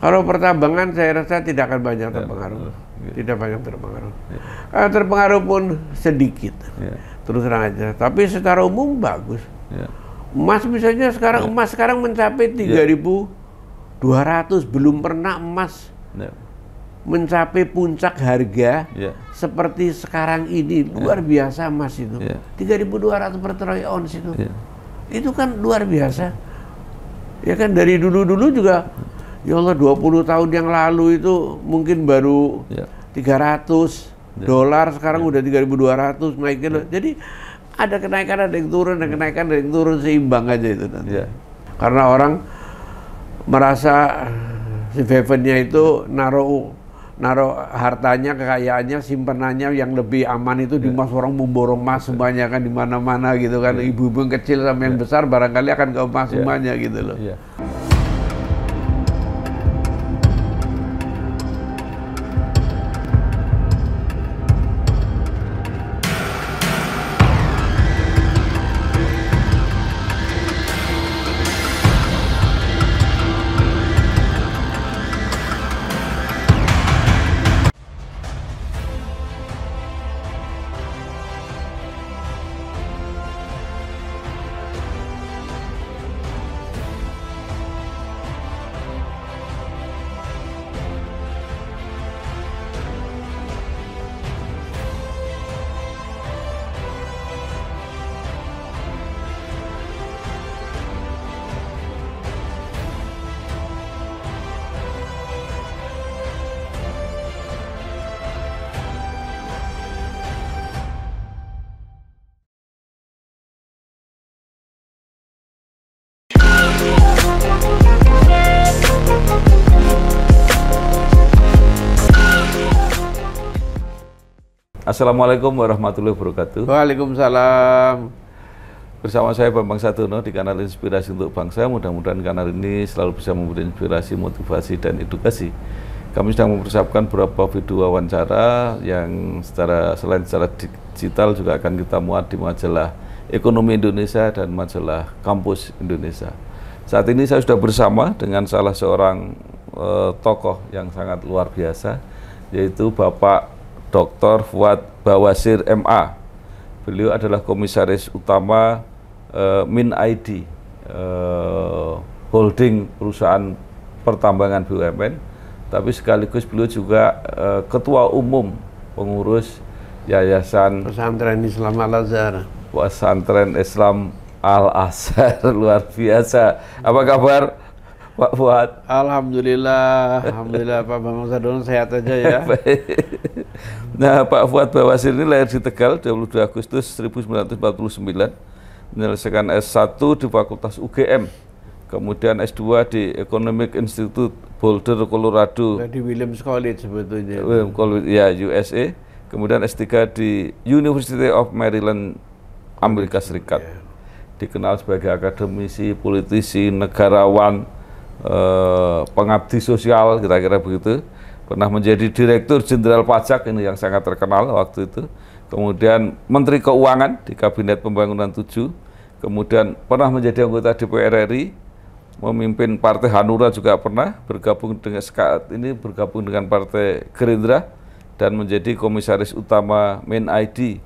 Kalau pertambangan saya rasa tidak akan banyak terpengaruh. Tidak banyak terpengaruh. Kalau terpengaruh pun sedikit. Terus terang aja. Tapi secara umum bagus. Emas misalnya sekarang emas sekarang mencapai 3.200, belum pernah emas mencapai puncak harga seperti sekarang ini. Luar biasa emas itu. 3.200 per troy ounce itu. Itu kan luar biasa. Ya kan dari dulu-dulu juga. Ya Allah, 20 tahun yang lalu itu mungkin baru $300, sekarang udah 3.200 naiknya. Jadi ada kenaikan, ada yang turun, ada kenaikan, ada yang turun, seimbang aja itu nanti. Karena orang merasa si Bevannya itu naruh hartanya, kekayaannya, simpenannya yang lebih aman itu di emas. Orang memborong emas semuanya kan di mana-mana gitu kan. Ibu-ibu yang kecil sama yang besar barangkali akan ke emas semuanya gitu loh. Assalamualaikum warahmatullahi wabarakatuh. Waalaikumsalam. Bersama saya Bambang Sadono di kanal Inspirasi untuk Bangsa. Mudah-mudahan kanal ini selalu bisa memberi inspirasi, motivasi, dan edukasi. Kami sedang mempersiapkan beberapa video wawancara yang selain secara digital juga akan kita muat di majalah Ekonomi Indonesia dan majalah Kampus Indonesia. Saat ini saya sudah bersama dengan salah seorang tokoh yang sangat luar biasa, yaitu Bapak Dr. Fuad Bawazir MA. Beliau adalah komisaris utama MinID, holding perusahaan pertambangan BUMN, tapi sekaligus beliau juga ketua umum pengurus Yayasan Pesantren Islam Al-Azhar. Pesantren Islam Al-Azhar. Luar biasa. Apa kabar Pak Fuad? Alhamdulillah, Alhamdulillah Pak Bambang Sadono sehat aja ya. Nah, Pak Fuad Bawazir ini lahir di Tegal 22 Agustus 1949, menyelesaikan S1 di Fakultas UGM, kemudian S2 di Economic Institute Boulder, Colorado. Di Williams College sebetulnya. Williams College, ya, USA. Kemudian S3 di University of Maryland, Amerika Serikat. Dikenal sebagai akademisi, politisi, negarawan, pengabdi sosial, kira-kira begitu. Pernah menjadi Direktur Jenderal Pajak, ini yang sangat terkenal waktu itu. Kemudian Menteri Keuangan di Kabinet Pembangunan 7. Kemudian pernah menjadi anggota DPR RI, memimpin Partai Hanura juga pernah, bergabung dengan Partai Gerindra, dan menjadi Komisaris Utama MinID,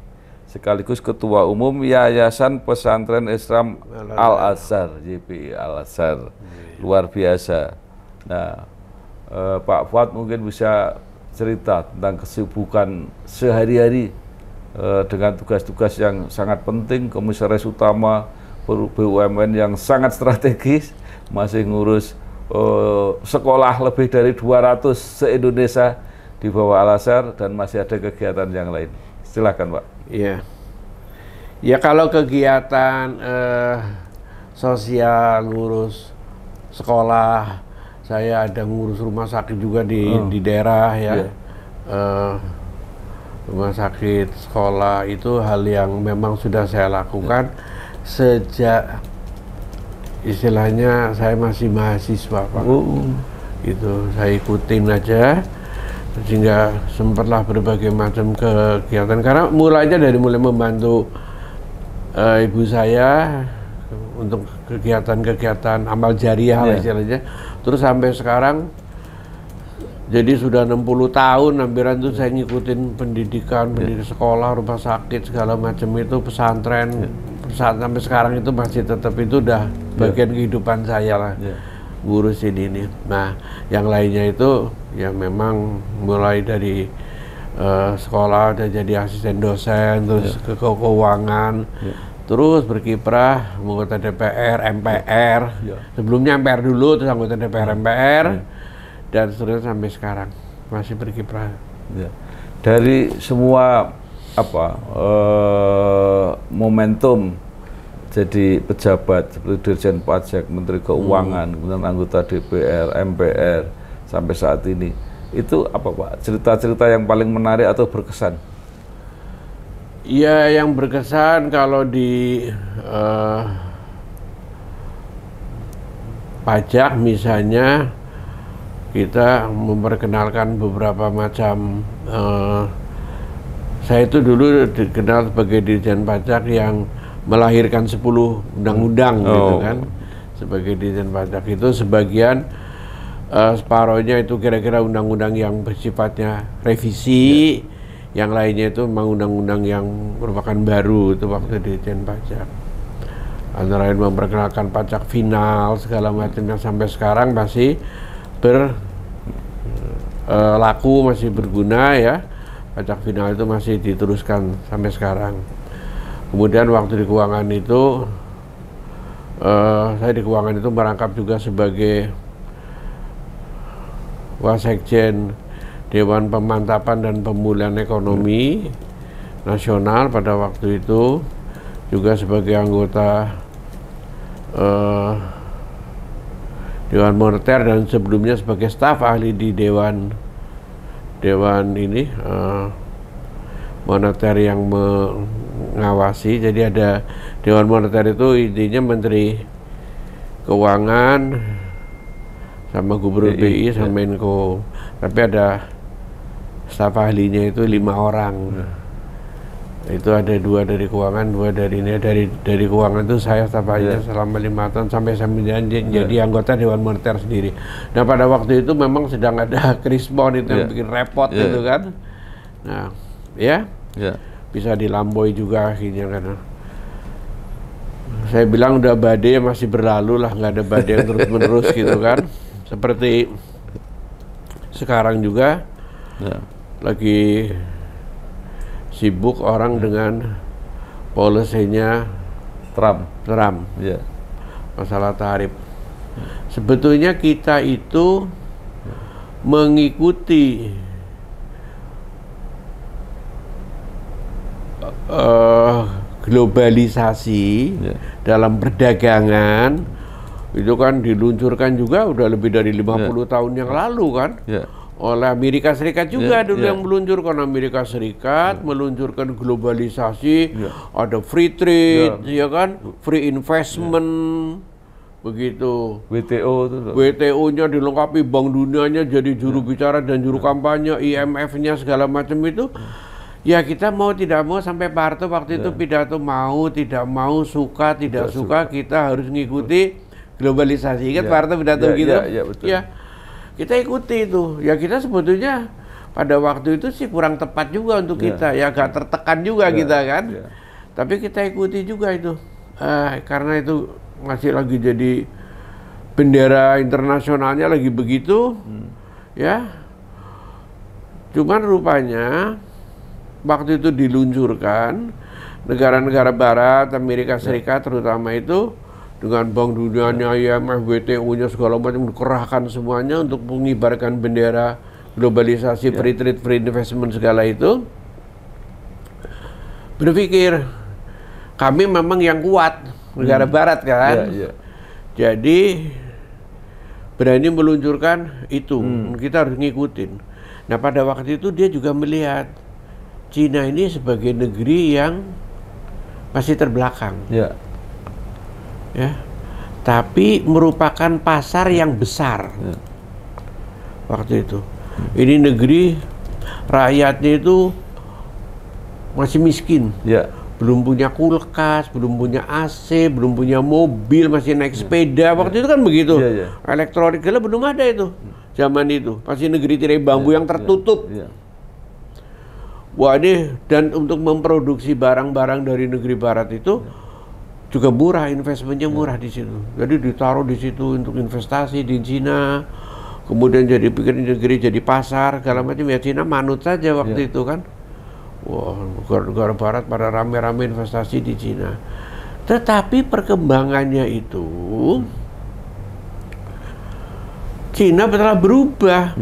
sekaligus Ketua Umum Yayasan Pesantren Islam Al-Azhar, YPI Al-Azhar. Luar biasa. Nah, Pak Fuad mungkin bisa cerita tentang kesibukan sehari-hari dengan tugas-tugas yang sangat penting, Komisaris Utama BUMN yang sangat strategis, masih ngurus sekolah lebih dari 200 se-Indonesia di bawah Al-Azhar, dan masih ada kegiatan yang lain. Silakan Pak. Iya. Ya kalau kegiatan sosial, ngurus sekolah, saya ada ngurus rumah sakit juga di daerah ya. Rumah sakit, sekolah itu hal yang memang sudah saya lakukan sejak istilahnya saya masih mahasiswa Pak. Itu saya ikutin aja sehingga sempatlah berbagai macam kegiatan, karena mulai membantu ibu saya untuk kegiatan-kegiatan amal jariah lah istilahnya. Terus sampai sekarang Jadi sudah 60 tahun hampiran itu saya ngikutin pendidikan, pendidikan sekolah, rumah sakit, segala macam itu, pesantren. Sampai sekarang itu masih tetap itu udah bagian kehidupan saya lah, ngurusin ini. Nah, yang lainnya itu ya memang mulai dari sekolah udah jadi asisten dosen, terus ke keuangan, terus berkiprah anggota DPR, MPR. Sebelumnya MPR dulu, terus anggota DPR, MPR. Dan seterusnya sampai sekarang masih berkiprah. Dari semua momentum jadi pejabat seperti Dirjen Pajak, Menteri Keuangan, kemudian anggota DPR, MPR sampai saat ini, itu apa Pak? Cerita-cerita yang paling menarik atau berkesan? Ya, yang berkesan kalau di pajak misalnya, kita memperkenalkan beberapa macam, saya itu dulu dikenal sebagai Dirjen Pajak yang melahirkan 10 undang-undang gitu kan. Sebagai Dirjen Pajak itu sebagian separohnya itu kira-kira undang-undang yang bersifatnya revisi, yang lainnya itu memang undang-undang yang merupakan baru itu waktu Dirjen Pajak. Antara lain memperkenalkan pajak final segala macam yang sampai sekarang masih berlaku, masih berguna ya. Pajak final itu masih diteruskan sampai sekarang. Kemudian waktu di keuangan itu, saya di keuangan itu merangkap juga sebagai Wasekjen Dewan Pemantapan dan Pemulihan Ekonomi Nasional pada waktu itu, juga sebagai anggota Dewan Moneter, dan sebelumnya sebagai staf ahli di Dewan ini moneter yang mengawasi. Jadi ada Dewan Moneter itu intinya Menteri Keuangan sama Gubernur BI sama Menko, tapi ada staf ahlinya itu 5 orang. Itu ada 2 dari keuangan, 2 dari ini. Dari keuangan itu saya staf ahlinya selama 5 tahun sampai saya jadi anggota Dewan Moneter sendiri. Nah, pada waktu itu memang sedang ada krispon itu yang bikin repot gitu kan. Nah, bisa dilampaui juga akhirnya karena saya bilang udah badai masih berlalu lah, nggak ada badai yang terus-menerus gitu kan. Seperti sekarang juga lagi sibuk orang dengan polisinya Trump. Masalah tarif. Sebetulnya kita itu mengikuti globalisasi dalam perdagangan itu kan diluncurkan juga udah lebih dari 50 tahun yang lalu kan. Oleh Amerika Serikat juga dulu yang meluncurkan. Amerika Serikat meluncurkan globalisasi, ada free trade, ya kan, free investment, begitu. WTO-nya dilengkapi, Bank Dunianya jadi juru bicara dan juru kampanye, IMF-nya segala macam itu. Ya kita mau tidak mau, sampai Pak Harto waktu itu pidato mau tidak mau, suka tidak suka, kita harus ngikuti globalisasi. Ingat Pak Harto pidato gitu? Betul. Kita ikuti itu. Ya kita sebetulnya pada waktu itu sih kurang tepat juga untuk kita. Ya agak tertekan juga kita kan. Tapi kita ikuti juga itu. Karena itu masih lagi jadi bendera internasionalnya lagi begitu. Ya. Cuman rupanya waktu itu diluncurkan, negara-negara barat, Amerika Serikat terutama itu, dengan Bank Dunianya, IMF, WTO-nya segala macam dikerahkan semuanya untuk mengibarkan bendera globalisasi, free trade, free investment segala itu. Berpikir kami memang yang kuat, negara barat kan. Jadi berani meluncurkan itu, kita harus ngikutin. Nah, pada waktu itu dia juga melihat Cina ini sebagai negeri yang masih terbelakang. Tapi merupakan pasar yang besar waktu itu. Ini negeri rakyatnya itu masih miskin, belum punya kulkas, belum punya AC, belum punya mobil, masih naik sepeda. Waktu itu kan begitu. Elektronik belum ada itu. Zaman itu masih negeri tirai bambu yang tertutup. Wah, ini dan untuk memproduksi barang-barang dari negeri barat itu juga murah, investmentnya murah di situ. Jadi ditaruh di situ untuk investasi di Cina. Kemudian jadi pikir negeri jadi pasar, segala macam. Ya Cina manut saja waktu itu kan. Wah, negara barat pada rame-rame investasi di Cina. Tetapi perkembangannya itu Cina telah berubah.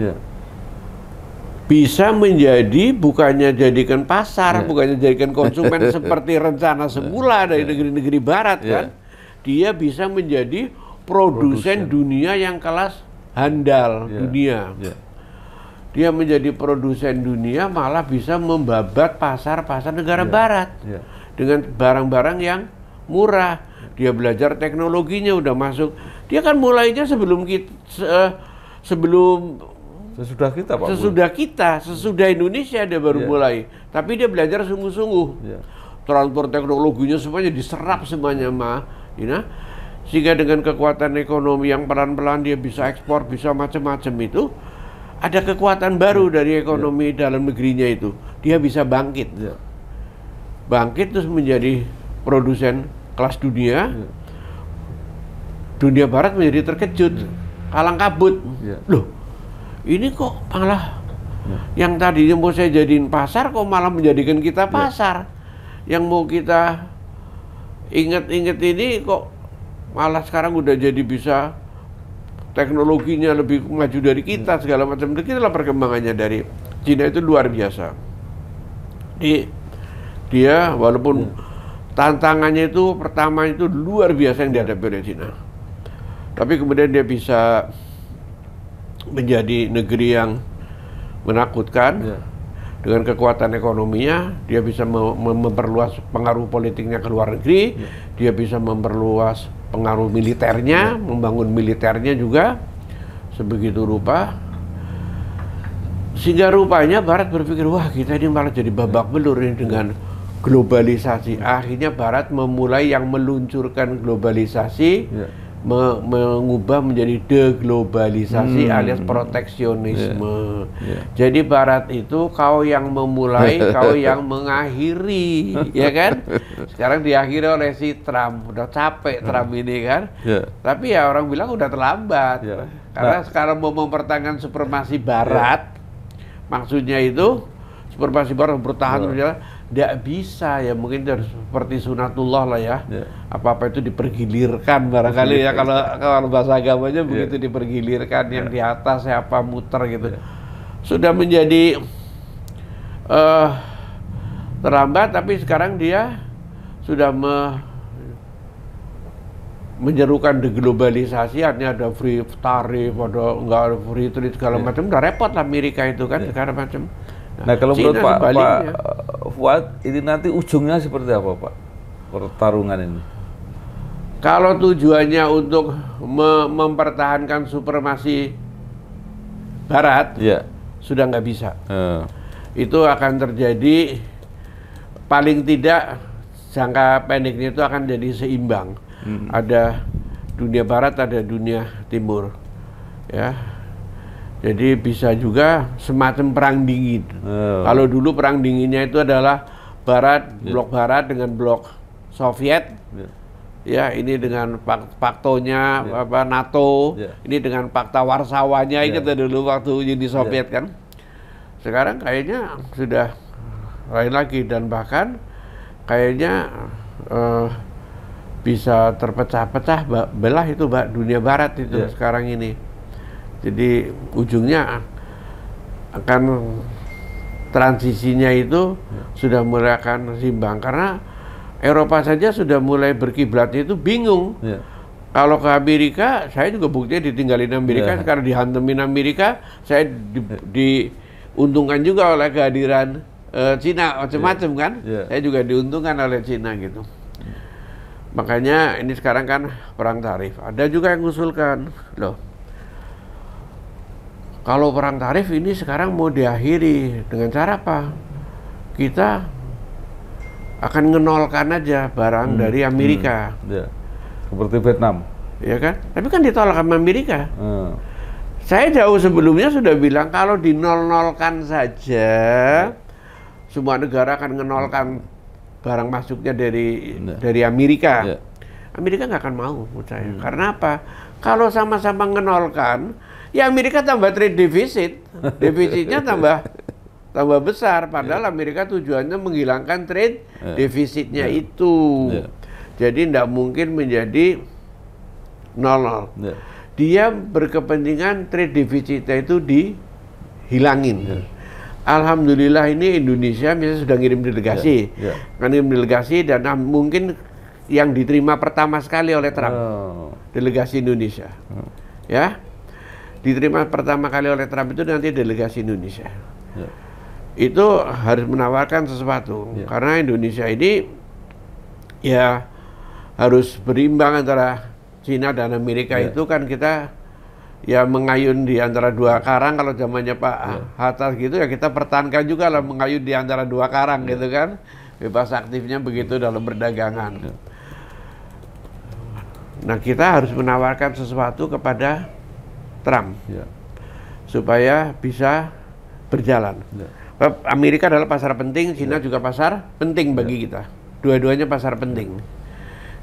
Bisa menjadi bukannya jadikan pasar, bukannya jadikan konsumen seperti rencana semula dari negeri-negeri barat kan. Dia bisa menjadi produsen dunia yang kelas handal dunia. Dia menjadi produsen dunia, malah bisa membabat pasar-pasar negara barat dengan barang-barang yang murah. Dia belajar teknologinya udah masuk. Dia kan mulainya sebelum sesudah Indonesia dia baru mulai. Tapi dia belajar sungguh-sungguh. Transfer teknologinya semuanya diserap semuanya sehingga dengan kekuatan ekonomi yang pelan-pelan dia bisa ekspor, bisa macam-macam itu. Ada kekuatan baru dari ekonomi dalam negerinya itu. Dia bisa bangkit. Bangkit terus menjadi produsen kelas dunia. Dunia barat menjadi terkejut. Kalang kabut. Loh, ini kok malah yang tadinya mau saya jadiin pasar kok malah menjadikan kita pasar. Yang mau kita inget-inget ini kok malah sekarang udah jadi bisa teknologinya lebih maju dari kita, segala macam. Itulah perkembangannya dari Cina itu luar biasa. Dia walaupun tantangannya itu pertama itu luar biasa yang dihadapi oleh Cina, tapi kemudian dia bisa menjadi negeri yang menakutkan. Dengan kekuatan ekonominya, dia bisa memperluas pengaruh politiknya ke luar negeri. Dia bisa memperluas pengaruh militernya, membangun militernya juga sebegitu rupa. Sehingga rupanya Barat berpikir, wah kita ini malah jadi babak belur ini dengan globalisasi. Akhirnya Barat memulai yang meluncurkan globalisasi, mengubah menjadi deglobalisasi alias proteksionisme. Jadi Barat itu kau yang memulai, kau yang mengakhiri, ya kan? Sekarang diakhiri oleh si Trump. Udah capek Trump ini kan? Tapi ya orang bilang udah terlambat. Karena sekarang mau mempertahankan supremasi Barat, maksudnya itu supremasi Barat bertahan berjalan. Tidak bisa ya, mungkin harus seperti sunatullah lah ya. Apa-apa itu dipergilirkan barangkali ya, kalau bahasa agamanya begitu, dipergilirkan. Yang di atas siapa muter gitu. Sudah menjadi terlambat, tapi sekarang dia sudah menyerukan deglobalisasi, artinya ada free tarif, ada enggak free trade segala macam. Udah repot lah Amerika itu kan segala macam. Nah, kalau menurut Pak Fuad, ini nanti ujungnya seperti apa, Pak? Pertarungan ini. Kalau tujuannya untuk mempertahankan supremasi Barat, sudah nggak bisa. Itu akan terjadi, paling tidak jangka pendeknya itu akan jadi seimbang. Ada dunia Barat, ada dunia Timur, ya. Jadi bisa juga semacam perang dingin. Kalau dulu perang dinginnya itu adalah Barat, blok Barat dengan blok Soviet. Ya, ini dengan paktonya NATO, ini dengan Pakta Warsawanya, ingat dulu waktu Uni Soviet kan. Sekarang kayaknya sudah lain lagi, dan bahkan kayaknya bisa terpecah-pecah belah itu dunia Barat itu sekarang ini. Jadi ujungnya akan transisinya itu sudah mulai akan seimbang, karena Eropa saja sudah mulai berkiblatnya itu bingung. Kalau ke Amerika, saya juga buktinya ditinggalin Amerika, sekarang dihantemin Amerika, saya diuntungkan juga oleh kehadiran Cina macam-macam kan. Saya juga diuntungkan oleh Cina gitu. Makanya ini sekarang kan perang tarif. Ada juga yang mengusulkan, loh, kalau perang tarif ini sekarang mau diakhiri dengan cara apa? Kita akan ngenolkan aja barang dari Amerika. Seperti Vietnam. Ya kan? Tapi kan ditolak sama Amerika. Saya jauh sebelumnya sudah bilang kalau dinol-nolkan saja, semua negara akan ngenolkan barang masuknya dari Amerika. Amerika nggak akan mau, menurut saya. Karena apa? Kalau sama-sama ngenolkan, ya Amerika tambah trade deficit, defisitnya tambah besar. Padahal Amerika tujuannya menghilangkan trade defisitnya itu. Jadi tidak mungkin menjadi 0-0. Dia berkepentingan trade defisitnya itu dihilangin. Alhamdulillah ini Indonesia misalnya sudah ngirim delegasi, ngirim delegasi dan mungkin yang diterima pertama sekali oleh Trump, delegasi Indonesia, ya, diterima pertama kali oleh Trump itu nanti delegasi Indonesia. Itu harus menawarkan sesuatu karena Indonesia ini ya harus berimbang antara Cina dan Amerika. Itu kan kita ya mengayun di antara dua karang. Kalau zamannya Pak Hatta gitu ya kita pertahankan juga lah mengayun di antara dua karang gitu kan. Bebas aktifnya begitu dalam perdagangan. Nah kita harus menawarkan sesuatu kepada Trump supaya bisa berjalan. Amerika adalah pasar penting, Cina juga pasar penting bagi kita. Dua-duanya pasar penting.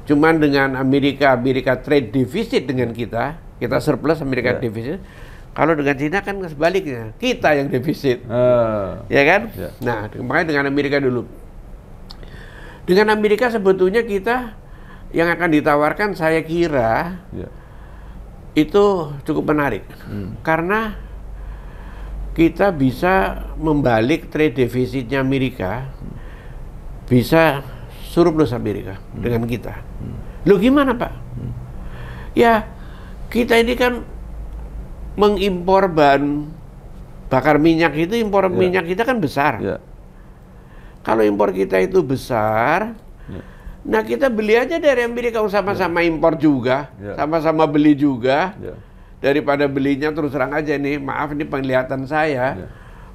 Cuman dengan Amerika trade defisit dengan kita surplus, Amerika defisit. Kalau dengan Cina kan sebaliknya, kita yang defisit, ya kan? Nah, makanya dengan Amerika dulu. Dengan Amerika sebetulnya kita yang akan ditawarkan saya kira itu cukup menarik, karena kita bisa membalik trade defisitnya Amerika, bisa surplus Amerika dengan kita. Loh gimana Pak? Ya kita ini kan mengimpor bahan bakar minyak itu, impor minyak kita kan besar. Kalau impor kita itu besar, nah kita beli aja dari Amerika, sama-sama impor juga, sama-sama beli juga. Daripada belinya terus terang aja nih, maaf ini penglihatan saya,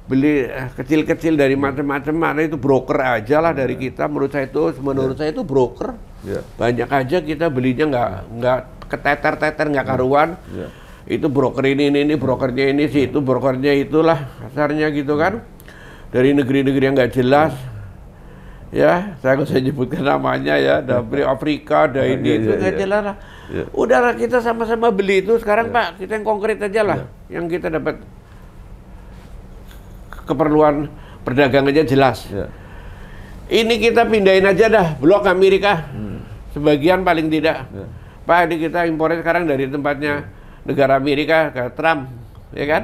beli kecil-kecil dari macam-macam, mana itu broker aja lah dari kita. Menurut saya itu broker. Banyak aja kita belinya nggak keteter-teter, nggak karuan. Itu broker ini brokernya ini sih, itu brokernya itulah kasarnya gitu kan. Dari negeri-negeri yang nggak jelas. Ya, saya nggak usah nyebutkan namanya ya, dari Afrika, dari ini itu nggak jelas lah. Udahlah kita sama-sama beli itu sekarang Pak, kita yang konkret aja lah, yang kita dapat keperluan perdagangannya jelas. Ini kita pindahin aja dah blok Amerika, sebagian paling tidak. Pak, ini kita impornya sekarang dari tempatnya negara Amerika ke Trump, ya kan?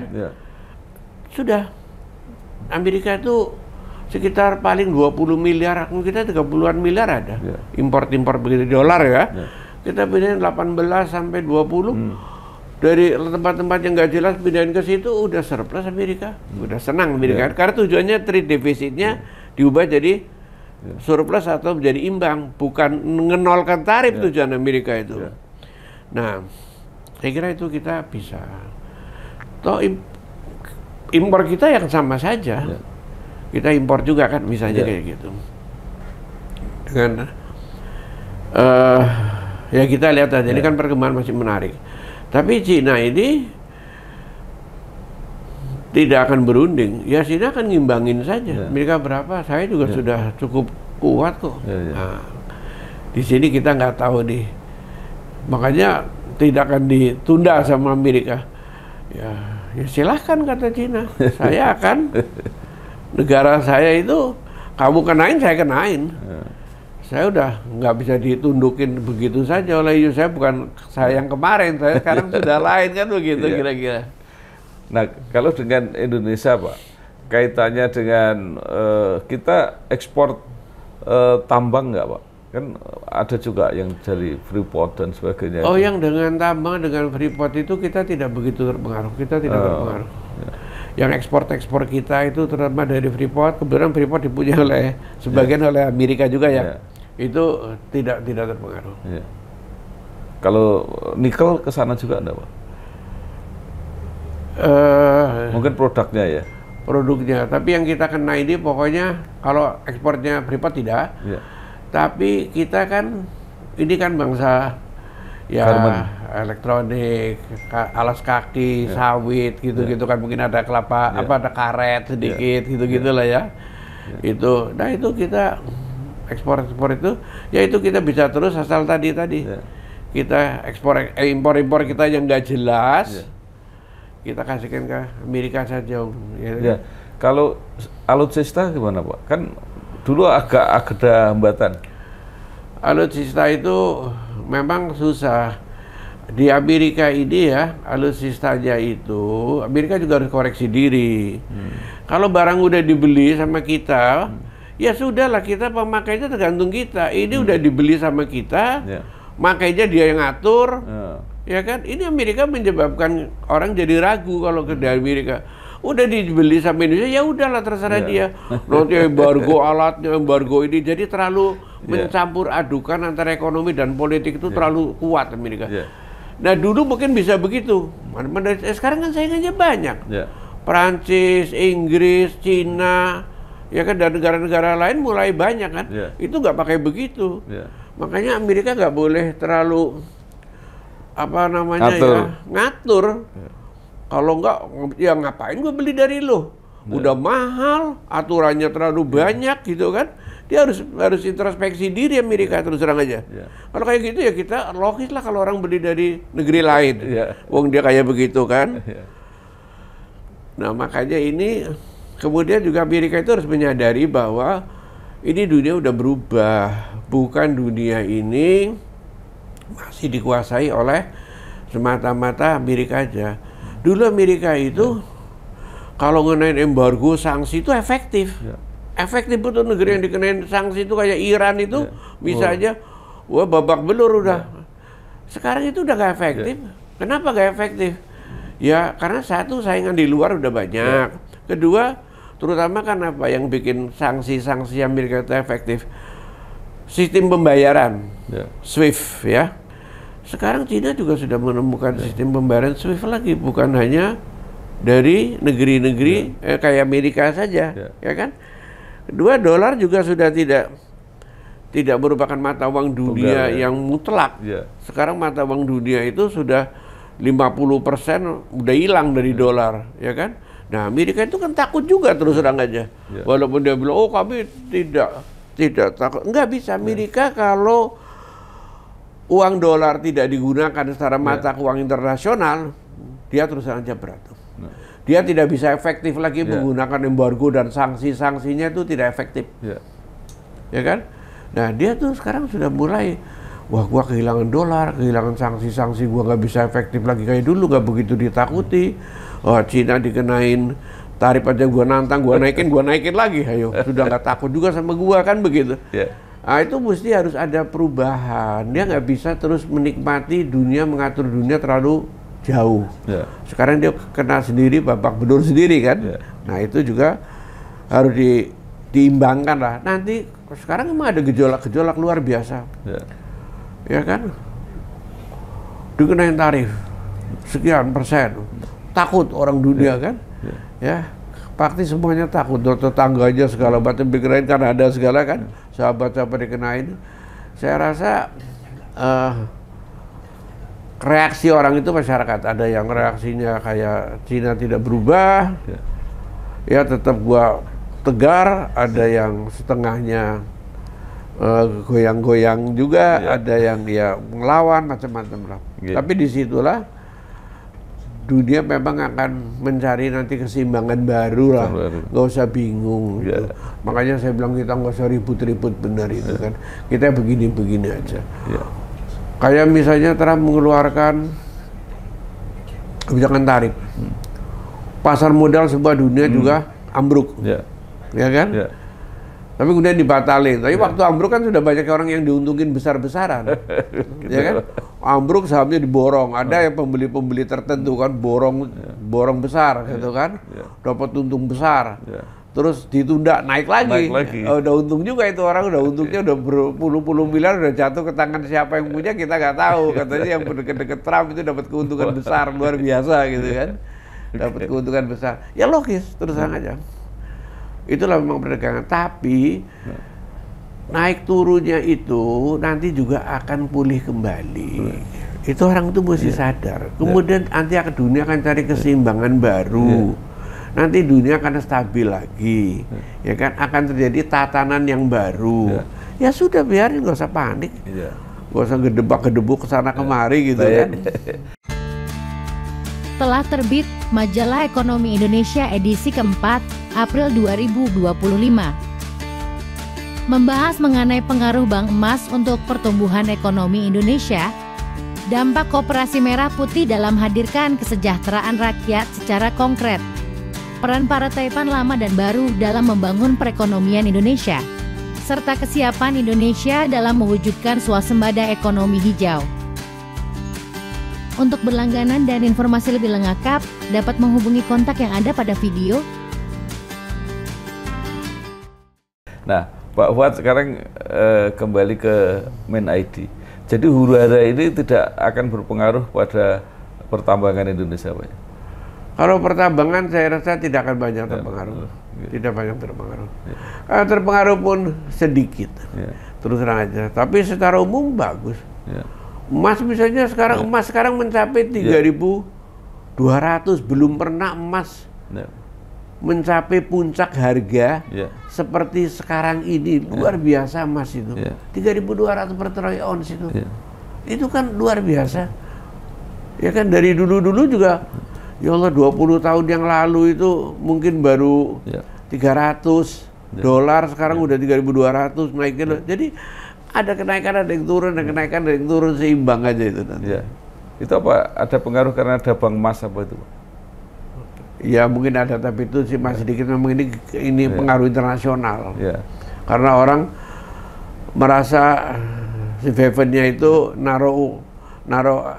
Sudah, Amerika itu sekitar paling 20 miliar, kita 30-an miliar ada. Import-import begitu dolar ya. Kita pindahin 18 sampai 20. Dari tempat-tempat yang nggak jelas pindahin ke situ udah surplus Amerika, udah senang Amerika. Karena tujuannya trade defisitnya diubah jadi surplus atau menjadi imbang, bukan mengenolkan tarif tujuan Amerika itu. Nah, saya kira itu kita bisa. Toh impor kita yang sama saja, kita impor juga kan, misalnya kayak gitu. Dengan ya kita lihat aja, ini kan perkembangan masih menarik. Tapi Cina ini tidak akan berunding. Ya Cina akan ngimbangin saja. Mereka berapa? Saya juga sudah cukup kuat kok. Nah, di sini kita nggak tahu nih. Makanya tidak akan ditunda sama Amerika. Ya silahkan kata Cina. Saya akan negara saya itu kamu kenain, saya kenain. Saya udah nggak bisa ditundukin begitu saja oleh saya, bukan saya yang kemarin, saya sekarang sudah lain kan begitu kira-kira. Nah kalau dengan Indonesia Pak, kaitannya dengan kita ekspor tambang nggak Pak? Kan ada juga yang dari Freeport dan sebagainya. Oh yang dengan tambang, dengan Freeport itu kita tidak begitu terpengaruh, kita tidak terpengaruh. Yang ekspor kita itu terutama dari Freeport, kebetulan Freeport dipunyai oleh sebagian oleh Amerika juga ya. Itu tidak terpengaruh. Kalau nikel ke sana juga enggak Pak? Mungkin produknya ya. Produknya, tapi yang kita kena ini pokoknya kalau ekspornya Freeport tidak. Tapi kita kan, ini kan bangsa ya elektronik, alas kaki, sawit gitu-gitu kan, mungkin ada kelapa, ada karet sedikit gitu-gitu lah ya. Itu, nah itu kita ekspor itu, ya itu kita bisa terus asal tadi kita impor kita yang nggak jelas, kita kasihkan ke Amerika saja. Ya. Kalau alutsista gimana Pak? Kan dulu agak ada hambatan. Alutsista itu memang susah. Di Amerika ini ya, alutsistanya itu, Amerika juga harus koreksi diri. Kalau barang udah dibeli sama kita, ya sudahlah, kita pemakainya tergantung kita. Ini udah dibeli sama kita, makainya dia yang ngatur, ya kan? Ini Amerika menyebabkan orang jadi ragu kalau ke Amerika. Udah dibeli sama Indonesia, ya udahlah terserah dia. Nanti embargo alatnya, embargo ini, jadi terlalu mencampur adukan antara ekonomi dan politik itu terlalu kuat Amerika. Nah dulu mungkin bisa begitu, sekarang kan saingannya banyak. Perancis, Inggris, Cina, ya kan, dan negara-negara lain mulai banyak kan. Itu nggak pakai begitu. Makanya Amerika nggak boleh terlalu ngatur. Kalau nggak, ya ngapain gue beli dari lo? Udah mahal, aturannya terlalu banyak gitu kan. Dia harus introspeksi diri Amerika terus terang aja. Kalau kayak gitu ya kita logis lah kalau orang beli dari negeri lain. Wong dia kayak begitu kan. Nah makanya ini kemudian juga Amerika itu harus menyadari bahwa ini dunia udah berubah. Bukan dunia ini masih dikuasai oleh semata-mata Amerika aja. Dulu Amerika itu kalau ngenain embargo, sanksi itu efektif. Efektif betul, negeri yang dikenain sanksi itu kayak Iran itu bisa aja, wah babak belur udah. Sekarang itu udah gak efektif. Kenapa gak efektif? Ya karena satu, saingan di luar udah banyak. Kedua, terutama kan apa yang bikin sanksi-sanksi Amerika itu efektif? Sistem pembayaran, SWIFT ya. Sekarang Cina juga sudah menemukan sistem pembayaran SWIFT lagi, bukan hanya dari negeri-negeri kayak Amerika saja, ya kan? Kedua, dolar juga sudah tidak merupakan mata uang dunia yang mutlak. Sekarang mata uang dunia itu sudah 50% udah hilang dari dolar, ya kan? Nah, Amerika itu kan takut juga terus terang aja. Walaupun dia bilang, oh kami tidak takut. Enggak bisa. Amerika kalau uang dolar tidak digunakan secara mata uang internasional, dia terus saja berat. Dia tidak bisa efektif lagi menggunakan embargo dan sanksi-sanksinya itu tidak efektif. Ya kan? Nah, dia tuh sekarang sudah mulai, wah gua kehilangan dolar, kehilangan sanksi-sanksi, gua nggak bisa efektif lagi kayak dulu, nggak begitu ditakuti. Oh, Cina dikenain tarif aja gua nantang, gua naikin lagi, ayo. Sudah nggak takut juga sama gua kan begitu. Nah, itu mesti harus ada perubahan. Dia nggak bisa terus menikmati dunia, mengatur dunia terlalu jauh. Sekarang dia kena sendiri, babak belur sendiri kan. Nah itu juga harus diimbangkan lah. Nanti sekarang emang ada gejolak luar biasa. Ya kan? Dikenain tarif sekian persen. Takut orang dunia kan. Ya, pasti semuanya takut. Tetangganya segala macam dikenain, kan ada segala kan. Sahabat-sahabat dikenain. Saya rasa reaksi orang itu masyarakat, ada yang reaksinya kayak Cina tidak berubah, ya tetap gua tegar, ada yang setengahnya goyang-goyang juga, ada yang dia melawan macam-macam lah. Tapi disitulah dunia memang akan mencari nanti keseimbangan baru lah, nggak usah bingung. Gitu. Makanya saya bilang kita nggak usah ribut-ribut benar itu kan, kita begini-begini aja. Kayak misalnya Trump mengeluarkan kebijakan tarif, pasar modal sebuah dunia juga ambruk, ya kan? Tapi kemudian dibatalin. Tapi waktu ambruk kan sudah banyak orang yang diuntungin besar-besaran, ya kan? Ambruk sahamnya diborong. Ada yang pembeli-pembeli tertentu kan borong besar, gitu kan? Dapat untung besar. Terus ditunda naik lagi. Udah untung juga itu orang, udah untungnya udah berpuluh-puluh miliar, udah jatuh ke tangan siapa yang punya kita nggak tahu. Katanya yang deket-deket Trump itu dapat keuntungan besar luar biasa gitu kan, dapat keuntungan besar. Ya logis terus terang aja. Itulah memang perdagangan. Tapi naik turunnya itu nanti juga akan pulih kembali. Itu orang itu mesti sadar. Kemudian nanti dunia akan cari keseimbangan baru. Nanti dunia akan stabil lagi, ya kan? Akan terjadi tatanan yang baru. Ya sudah, biarin, nggak usah panik, nggak usah gedebak-gedebuk kesana kemari gitu kan. Telah terbit Majalah Ekonomi Indonesia edisi keempat April 2025. Membahas mengenai pengaruh Bank Emas untuk pertumbuhan ekonomi Indonesia, dampak Koperasi Merah Putih dalam hadirkan kesejahteraan rakyat secara konkret, peran para taipan lama dan baru dalam membangun perekonomian Indonesia, serta kesiapan Indonesia dalam mewujudkan swasembada ekonomi hijau. Untuk berlangganan dan informasi lebih lengkap, dapat menghubungi kontak yang ada pada video. Nah, Pak Fuad sekarang kembali ke Main ID. Jadi huru hara ini tidak akan berpengaruh pada pertambangan Indonesia, Pak? Kalau pertambangan saya rasa tidak akan banyak terpengaruh. Tidak banyak terpengaruh. Kalau terpengaruh pun sedikit. Terus terang aja. Tapi secara umum bagus. Emas misalnya sekarang, emas sekarang mencapai 3.200. Belum pernah emas mencapai puncak harga seperti sekarang ini. Luar biasa emas itu. 3.200 per troy ounce itu. Itu kan luar biasa. Ya kan, dari dulu-dulu juga, ya Allah, 20 tahun yang lalu itu mungkin baru 300 dolar, sekarang udah 3.200 naiknya. Jadi ada kenaikan, ada yang turun, ada kenaikan, ada yang turun, seimbang aja itu nanti. Itu apa? Ada pengaruh karena ada bank emas apa itu? Ya mungkin ada, tapi itu sih masih sedikit. Memang ini pengaruh internasional. Karena orang merasa si Bevannya itu naruh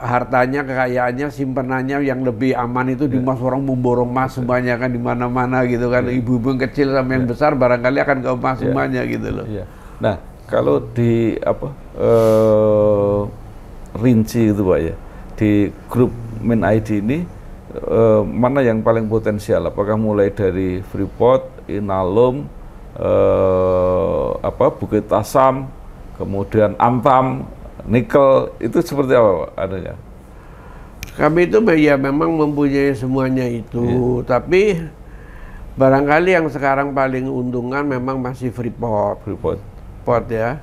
hartanya, kekayaannya, simpanannya yang lebih aman itu di emas. Orang memborong emas semuanya kan di mana-mana gitu kan. Ibu-ibu yang kecil sama yang besar barangkali akan ke emas semuanya gitu loh. Nah, kalau di rinci itu Pak ya, di grup Main ID ini mana yang paling potensial? Apakah mulai dari Freeport, Inalum, Bukit Asam, kemudian Antam, nikel, itu seperti apa Pak adanya? Kami itu ya memang mempunyai semuanya itu, tapi barangkali yang sekarang paling untungan memang masih Freeport ya,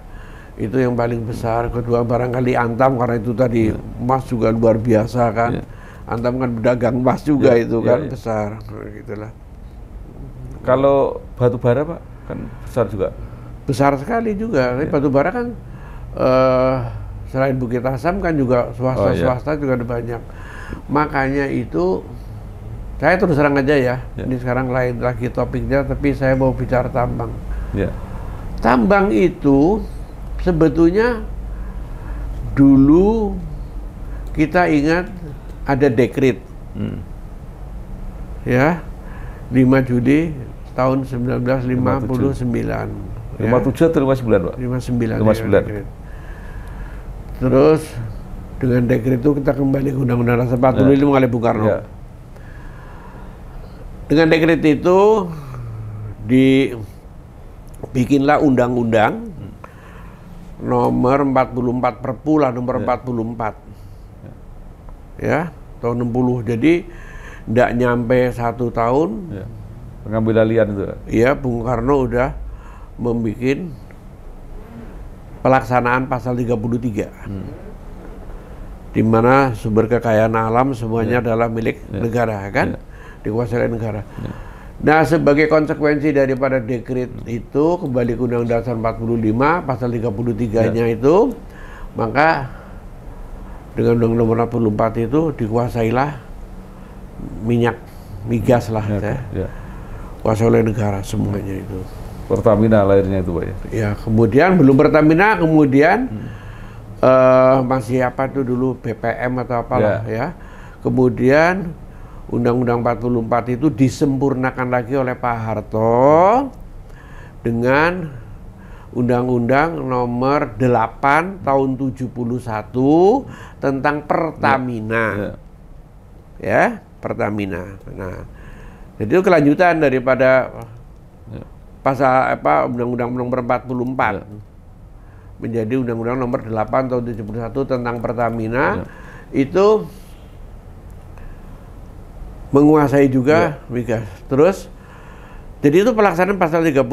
itu yang paling besar. Kedua barangkali Antam, karena itu tadi emas juga luar biasa kan. Antam kan pedagang emas juga itu kan besar, gitulah. Kalau batu bara Pak kan besar juga. Besar sekali juga. Tapi batu bara kan selain Bukit Asam kan juga swasta juga ada banyak. Makanya itu saya terus terang aja ya. Ini sekarang lain lagi topiknya, tapi saya mau bicara tambang. Tambang itu sebetulnya dulu kita ingat ada dekret ya 5 Juli tahun 1959. 57 atau 59 Pak? 59. 59. Terus dengan dekret itu kita kembali ke Undang-Undang Dasar 45 oleh Bung Karno. Dengan dekret itu dibikinlah undang-undang nomor 44 Perpu lah, nomor 44 ya tahun 60. Jadi tidak nyampe 1 tahun pengambil alihan itu ya Bung Karno udah membuat pelaksanaan pasal 33 di mana sumber kekayaan alam semuanya adalah milik negara kan, dikuasai oleh negara. Nah, sebagai konsekuensi daripada dekret itu kembali ke Undang-Undang Dasar 45 pasal 33-nya itu, maka dengan Undang-Undang nomor 44 itu dikuasailah minyak, migas lah kuasai oleh negara semuanya itu. Pertamina lahirnya itu Pak ya? Ya, kemudian belum Pertamina, kemudian masih apa tuh dulu BPM atau apalah ya. Kemudian Undang-Undang 44 itu disempurnakan lagi oleh Pak Harto dengan Undang-Undang nomor 8 tahun 71 tentang Pertamina. Ya, Pertamina. Nah, jadi itu kelanjutan daripada pasal Undang-Undang nomor 44. menjadi Undang-Undang Nomor 8 tahun 71 tentang Pertamina, itu menguasai juga migas. Terus, jadi itu pelaksanaan pasal 33.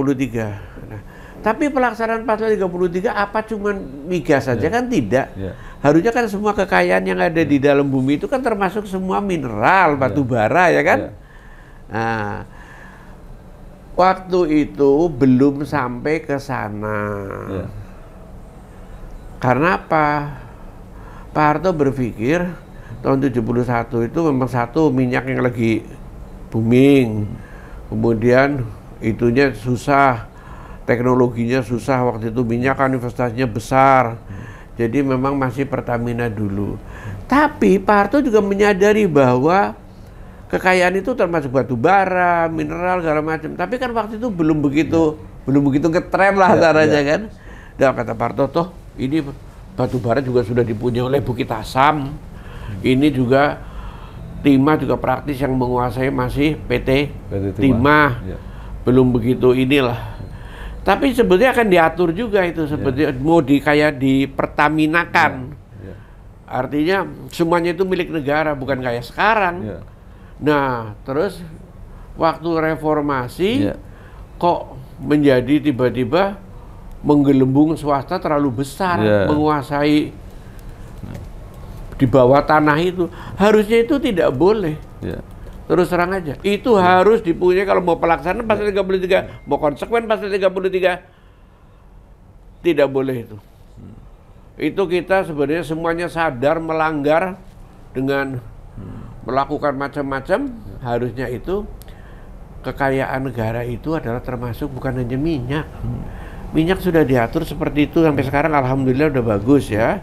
Nah, tapi pelaksanaan pasal 33 apa cuman migas saja kan tidak. Harusnya kan semua kekayaan yang ada di dalam bumi itu kan termasuk semua mineral, batu bara ya kan. Nah, waktu itu belum sampai ke sana. Karena apa? Pak Harto berpikir tahun 71 itu memang satu minyak yang lagi booming. Kemudian itunya susah, teknologinya susah waktu itu, minyak kan investasinya besar. Jadi memang masih Pertamina dulu. Tapi Pak Harto juga menyadari bahwa kekayaan itu termasuk batu bara, mineral segala macam. Tapi kan waktu itu belum begitu ngetren lah caranya kan. Dan kata Pak Harto, toh ini batu bara juga sudah dipunyai oleh Bukit Asam. Ini juga Timah juga praktis yang menguasai masih PT Timah. Belum begitu inilah. Tapi sebetulnya akan diatur juga itu sebetulnya mau kayak dipertaminakan. Artinya semuanya itu milik negara, bukan kayak sekarang. Nah, terus waktu reformasi kok menjadi tiba-tiba menggelembung swasta terlalu besar, menguasai di bawah tanah itu. Harusnya itu tidak boleh. Terus terang aja, itu harus dipunyai kalau mau pelaksanaan pasal 33, mau konsekuen pasal 33, tidak boleh itu. Itu kita sebenarnya semuanya sadar melanggar dengan melakukan macam-macam. Harusnya itu kekayaan negara itu adalah termasuk bukan hanya minyak. Minyak sudah diatur seperti itu sampai sekarang, alhamdulillah udah bagus ya.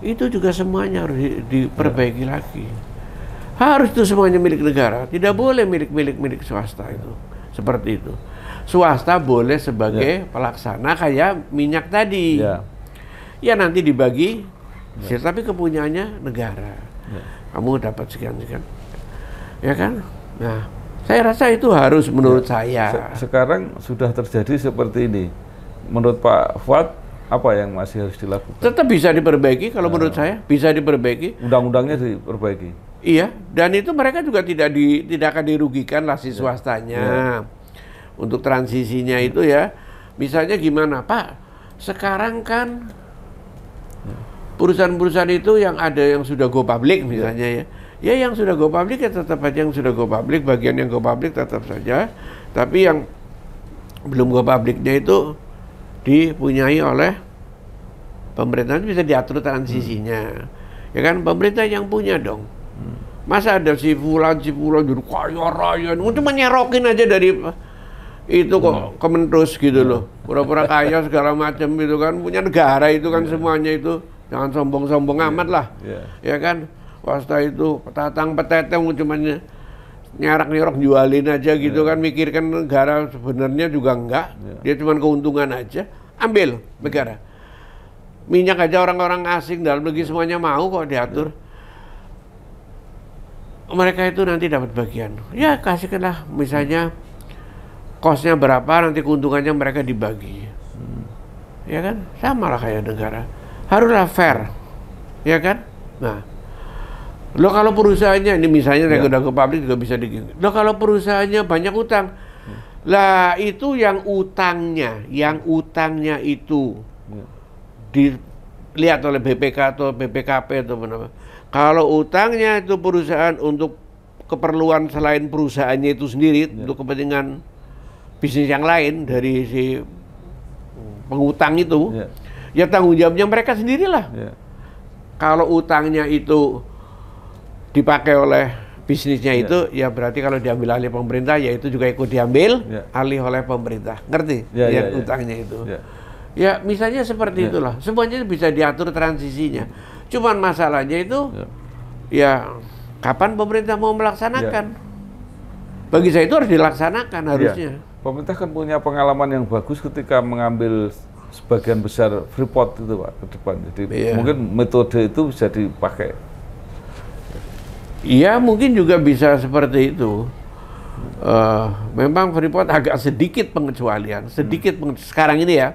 Itu juga semuanya harus diperbaiki lagi. Harus itu semuanya milik negara, tidak boleh milik swasta itu. Seperti itu. Swasta boleh sebagai pelaksana kayak minyak tadi. Ya nanti dibagi, tapi kepunyaannya negara. Kamu dapat sekian-sekian. Ya kan? Nah, saya rasa itu harus menurut saya. Sekarang sudah terjadi seperti ini. Menurut Pak Fuad, apa yang masih harus dilakukan? Tetap bisa diperbaiki kalau menurut saya, bisa diperbaiki. Undang-undangnya diperbaiki. Iya, dan itu mereka juga tidak akan dirugikan lah si swastanya. Untuk transisinya itu ya. Misalnya gimana, Pak? Sekarang kan perusahaan-perusahaan itu yang ada yang sudah go public misalnya ya. Ya yang sudah go public ya tetap aja yang sudah go public, bagian yang go public tetap saja. Tapi yang belum go publicnya itu dipunyai oleh pemerintah, bisa diatur transisinya. Ya kan pemerintah yang punya dong. Masa ada si fulan jadi kaya raya, cuma nyerokin aja dari itu kok Kementerian gitu loh. Pura-pura kaya segala macam itu kan, punya negara itu kan semuanya itu. Jangan sombong-sombong amat lah. Ya kan, swasta itu petatang peteteng cuma nyarak-nyerok jualin aja gitu kan, mikirkan negara sebenarnya juga enggak. Dia cuma keuntungan aja, ambil negara. Minyak aja orang-orang asing dalam negeri semuanya mau kok diatur. Mereka itu nanti dapat bagian. Ya kasihkanlah misalnya kosnya berapa, nanti keuntungannya mereka dibagi. Ya kan? Sama lah kayak negara. Haruslah fair. Ya kan? Nah, lo kalau perusahaannya, ini misalnya yang udah ke publik juga bisa digini. Lo kalau perusahaannya banyak utang, lah itu yang utangnya itu dilihat oleh BPK atau BPKP atau apa. Kalau utangnya itu perusahaan untuk keperluan selain perusahaannya itu sendiri, untuk kepentingan bisnis yang lain dari si pengutang itu, ya tanggung jawabnya mereka sendirilah. Kalau utangnya itu dipakai oleh bisnisnya itu, ya berarti kalau diambil alih pemerintah, ya itu juga ikut diambil alih oleh pemerintah. Ngerti? Utangnya itu. Ya misalnya seperti itulah. Semuanya bisa diatur transisinya. Cuman masalahnya itu, ya kapan pemerintah mau melaksanakan? Bagi saya itu harus dilaksanakan harusnya. Pemerintah kan punya pengalaman yang bagus ketika mengambil sebagian besar Freeport itu Pak ke depan. Jadi mungkin metode itu bisa dipakai. Iya mungkin juga bisa seperti itu. Memang Freeport agak sedikit pengecualian, sekarang ini ya.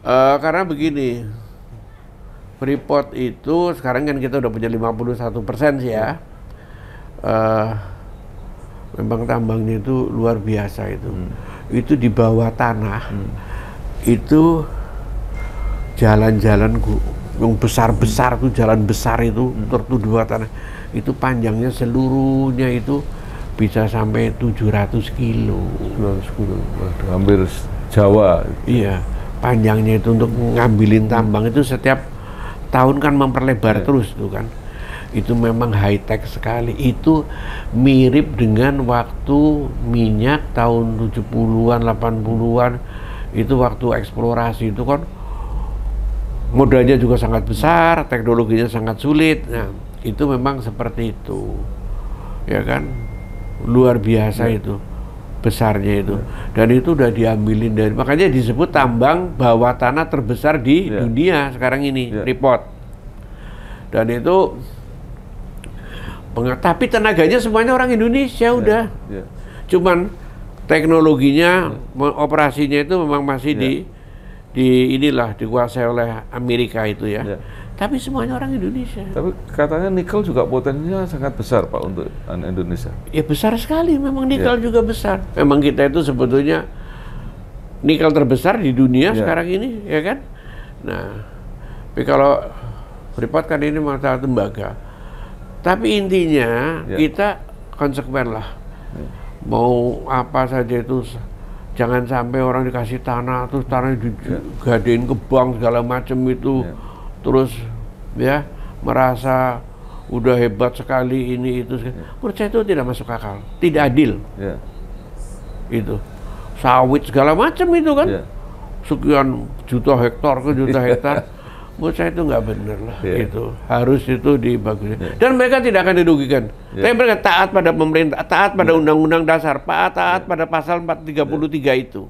Karena begini, Freeport itu sekarang kan kita udah punya 51% sih ya. Memang tambangnya itu luar biasa itu. Itu di bawah tanah. Itu jalan-jalan yang besar-besar tuh, jalan besar itu tertuju di bawah tanah. Itu panjangnya seluruhnya itu bisa sampai 700 kilo. 700 kilo. Hampir Jawa. Iya, panjangnya itu untuk ngambilin tambang itu setiap tahun kan memperlebar terus tuh kan. Itu memang high tech sekali. Itu mirip dengan waktu minyak tahun 70-an, 80-an. Itu waktu eksplorasi itu kan modalnya juga sangat besar, teknologinya sangat sulit. Nah, itu memang seperti itu. Ya kan? Luar biasa itu. Besarnya itu. Dan itu udah diambilin dari, makanya disebut tambang bawah tanah terbesar di dunia sekarang ini, Freeport. Dan itu tapi tenaganya semuanya orang Indonesia udah. Cuman teknologinya, operasinya itu memang masih inilah dikuasai oleh Amerika itu ya. Tapi semuanya orang Indonesia. Tapi katanya nikel juga potensinya sangat besar Pak untuk Indonesia. Ya besar sekali, memang nikel juga besar. Memang kita itu sebetulnya nikel terbesar di dunia sekarang ini, ya kan? Nah, tapi kalau Freeport kan ini masalah tembaga. Tapi intinya kita konsekuen lah. Mau apa saja itu, jangan sampai orang dikasih tanah terus tanah digadein ke bank segala macam itu, terus ya merasa udah hebat sekali ini itu. Menurut saya itu tidak masuk akal, tidak adil. Itu sawit segala macam itu kan, sekian juta hektar ke juta hektar. Menurut saya itu nggak benar lah, itu harus itu dibagusin. Dan mereka tidak akan dirugikan. Tapi mereka taat pada pemerintah, taat pada undang-undang dasar, taat pada pasal 433 itu.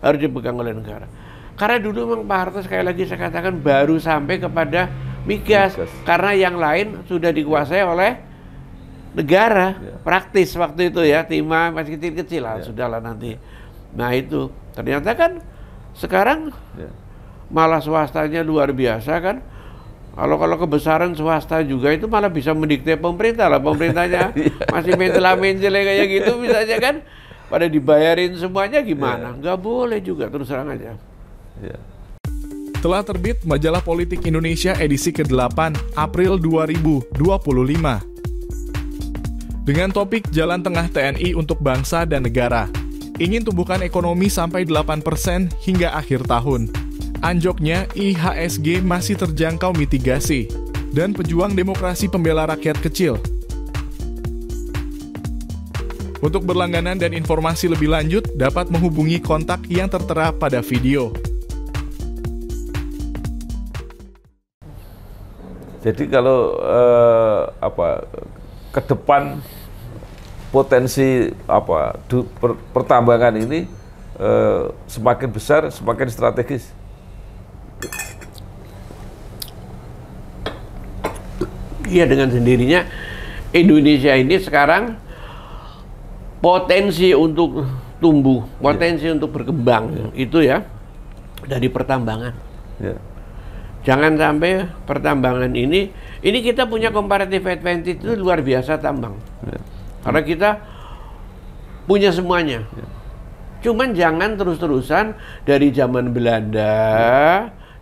Harus dipegang oleh negara. Karena dulu memang Pak Harto, sekali lagi saya katakan, baru sampai kepada migas. Karena yang lain sudah dikuasai oleh negara. Praktis waktu itu ya, timah masih kecil-kecil lah, sudahlah nanti. Nah itu, ternyata kan sekarang malah swastanya luar biasa kan. Kalau kebesaran swasta juga itu malah bisa mendikte pemerintah lah. Pemerintahnya masih mencela-mencela kayak gitu misalnya kan. Pada dibayarin semuanya gimana? Nggak boleh juga, terus terang aja. Telah terbit Majalah Politik Indonesia edisi ke-8 April 2025. Dengan topik Jalan Tengah TNI untuk Bangsa dan Negara. Ingin tumbuhkan ekonomi sampai 8% hingga akhir tahun. Anjoknya IHSG masih terjangkau mitigasi, dan pejuang demokrasi pembela rakyat kecil. Untuk berlangganan dan informasi lebih lanjut, dapat menghubungi kontak yang tertera pada video. Jadi kalau ke depan potensi pertambangan ini semakin besar, semakin strategis. Iya, dengan sendirinya Indonesia ini sekarang potensi untuk tumbuh, potensi untuk berkembang itu ya dari pertambangan. Jangan sampai pertambangan ini kita punya comparative advantage itu luar biasa tambang. Karena kita punya semuanya. Cuman jangan terus-terusan dari zaman Belanda,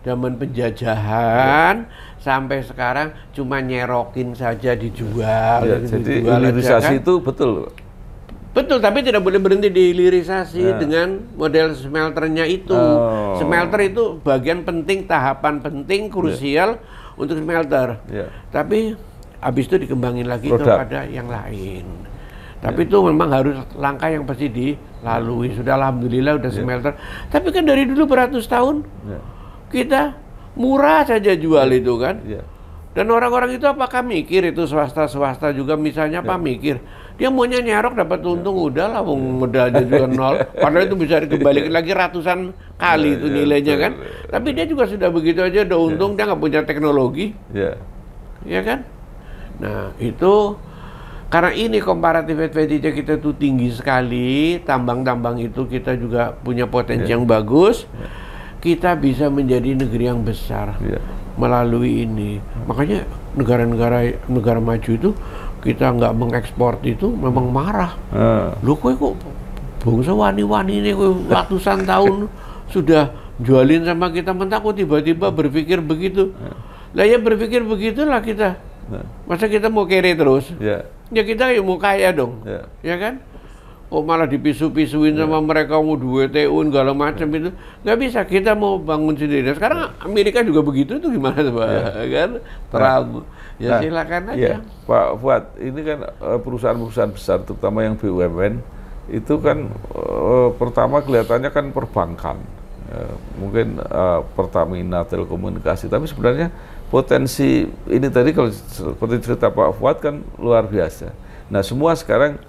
zaman penjajahan sampai sekarang cuma nyerokin saja dijual. Jadi hilirisasi itu betul. Betul, tapi tidak boleh berhenti di hilirisasi dengan model smelternya itu. Smelter itu bagian penting, tahapan penting, krusial untuk smelter. Tapi habis itu dikembangin lagi kepada yang lain. Tapi itu memang harus langkah yang pasti dilalui. Sudah alhamdulillah udah smelter. Tapi kan dari dulu beratus tahun kita murah saja jual itu kan. Dan orang-orang itu apakah mikir itu swasta-swasta juga misalnya apa mikir? Dia maunya nyerok dapat untung udahlah, modalnya juga nol. Padahal itu bisa dikembalikan lagi ratusan kali itu nilainya kan. Tapi dia juga sudah begitu aja udah untung, dia nggak punya teknologi. Ya kan? Nah itu karena ini comparative advantage kita tuh tinggi sekali, tambang-tambang itu kita juga punya potensi yang bagus. kita bisa menjadi negeri yang besar melalui ini. Makanya negara maju itu kita nggak mengekspor itu memang marah. Lu kok bangsa wani-wani ini ratusan tahun sudah jualin sama kita, mentah kok tiba-tiba berpikir begitu. Lah ya berpikir begitulah kita. Masa kita mau kere terus? Ya kita mau kaya dong, ya kan? Oh malah dipisu-pisuin sama mereka, mau duit TU segala macam itu nggak bisa. Kita mau bangun sendiri. Nah, sekarang Amerika juga begitu, itu gimana Pak? Kan Trump. Ya silakan aja. Pak Fuad, ini kan perusahaan-perusahaan besar, terutama yang BUMN itu kan pertama kelihatannya kan perbankan, mungkin Pertamina, telekomunikasi, tapi sebenarnya potensi ini tadi kalau seperti cerita Pak Fuad kan luar biasa. Nah semua sekarang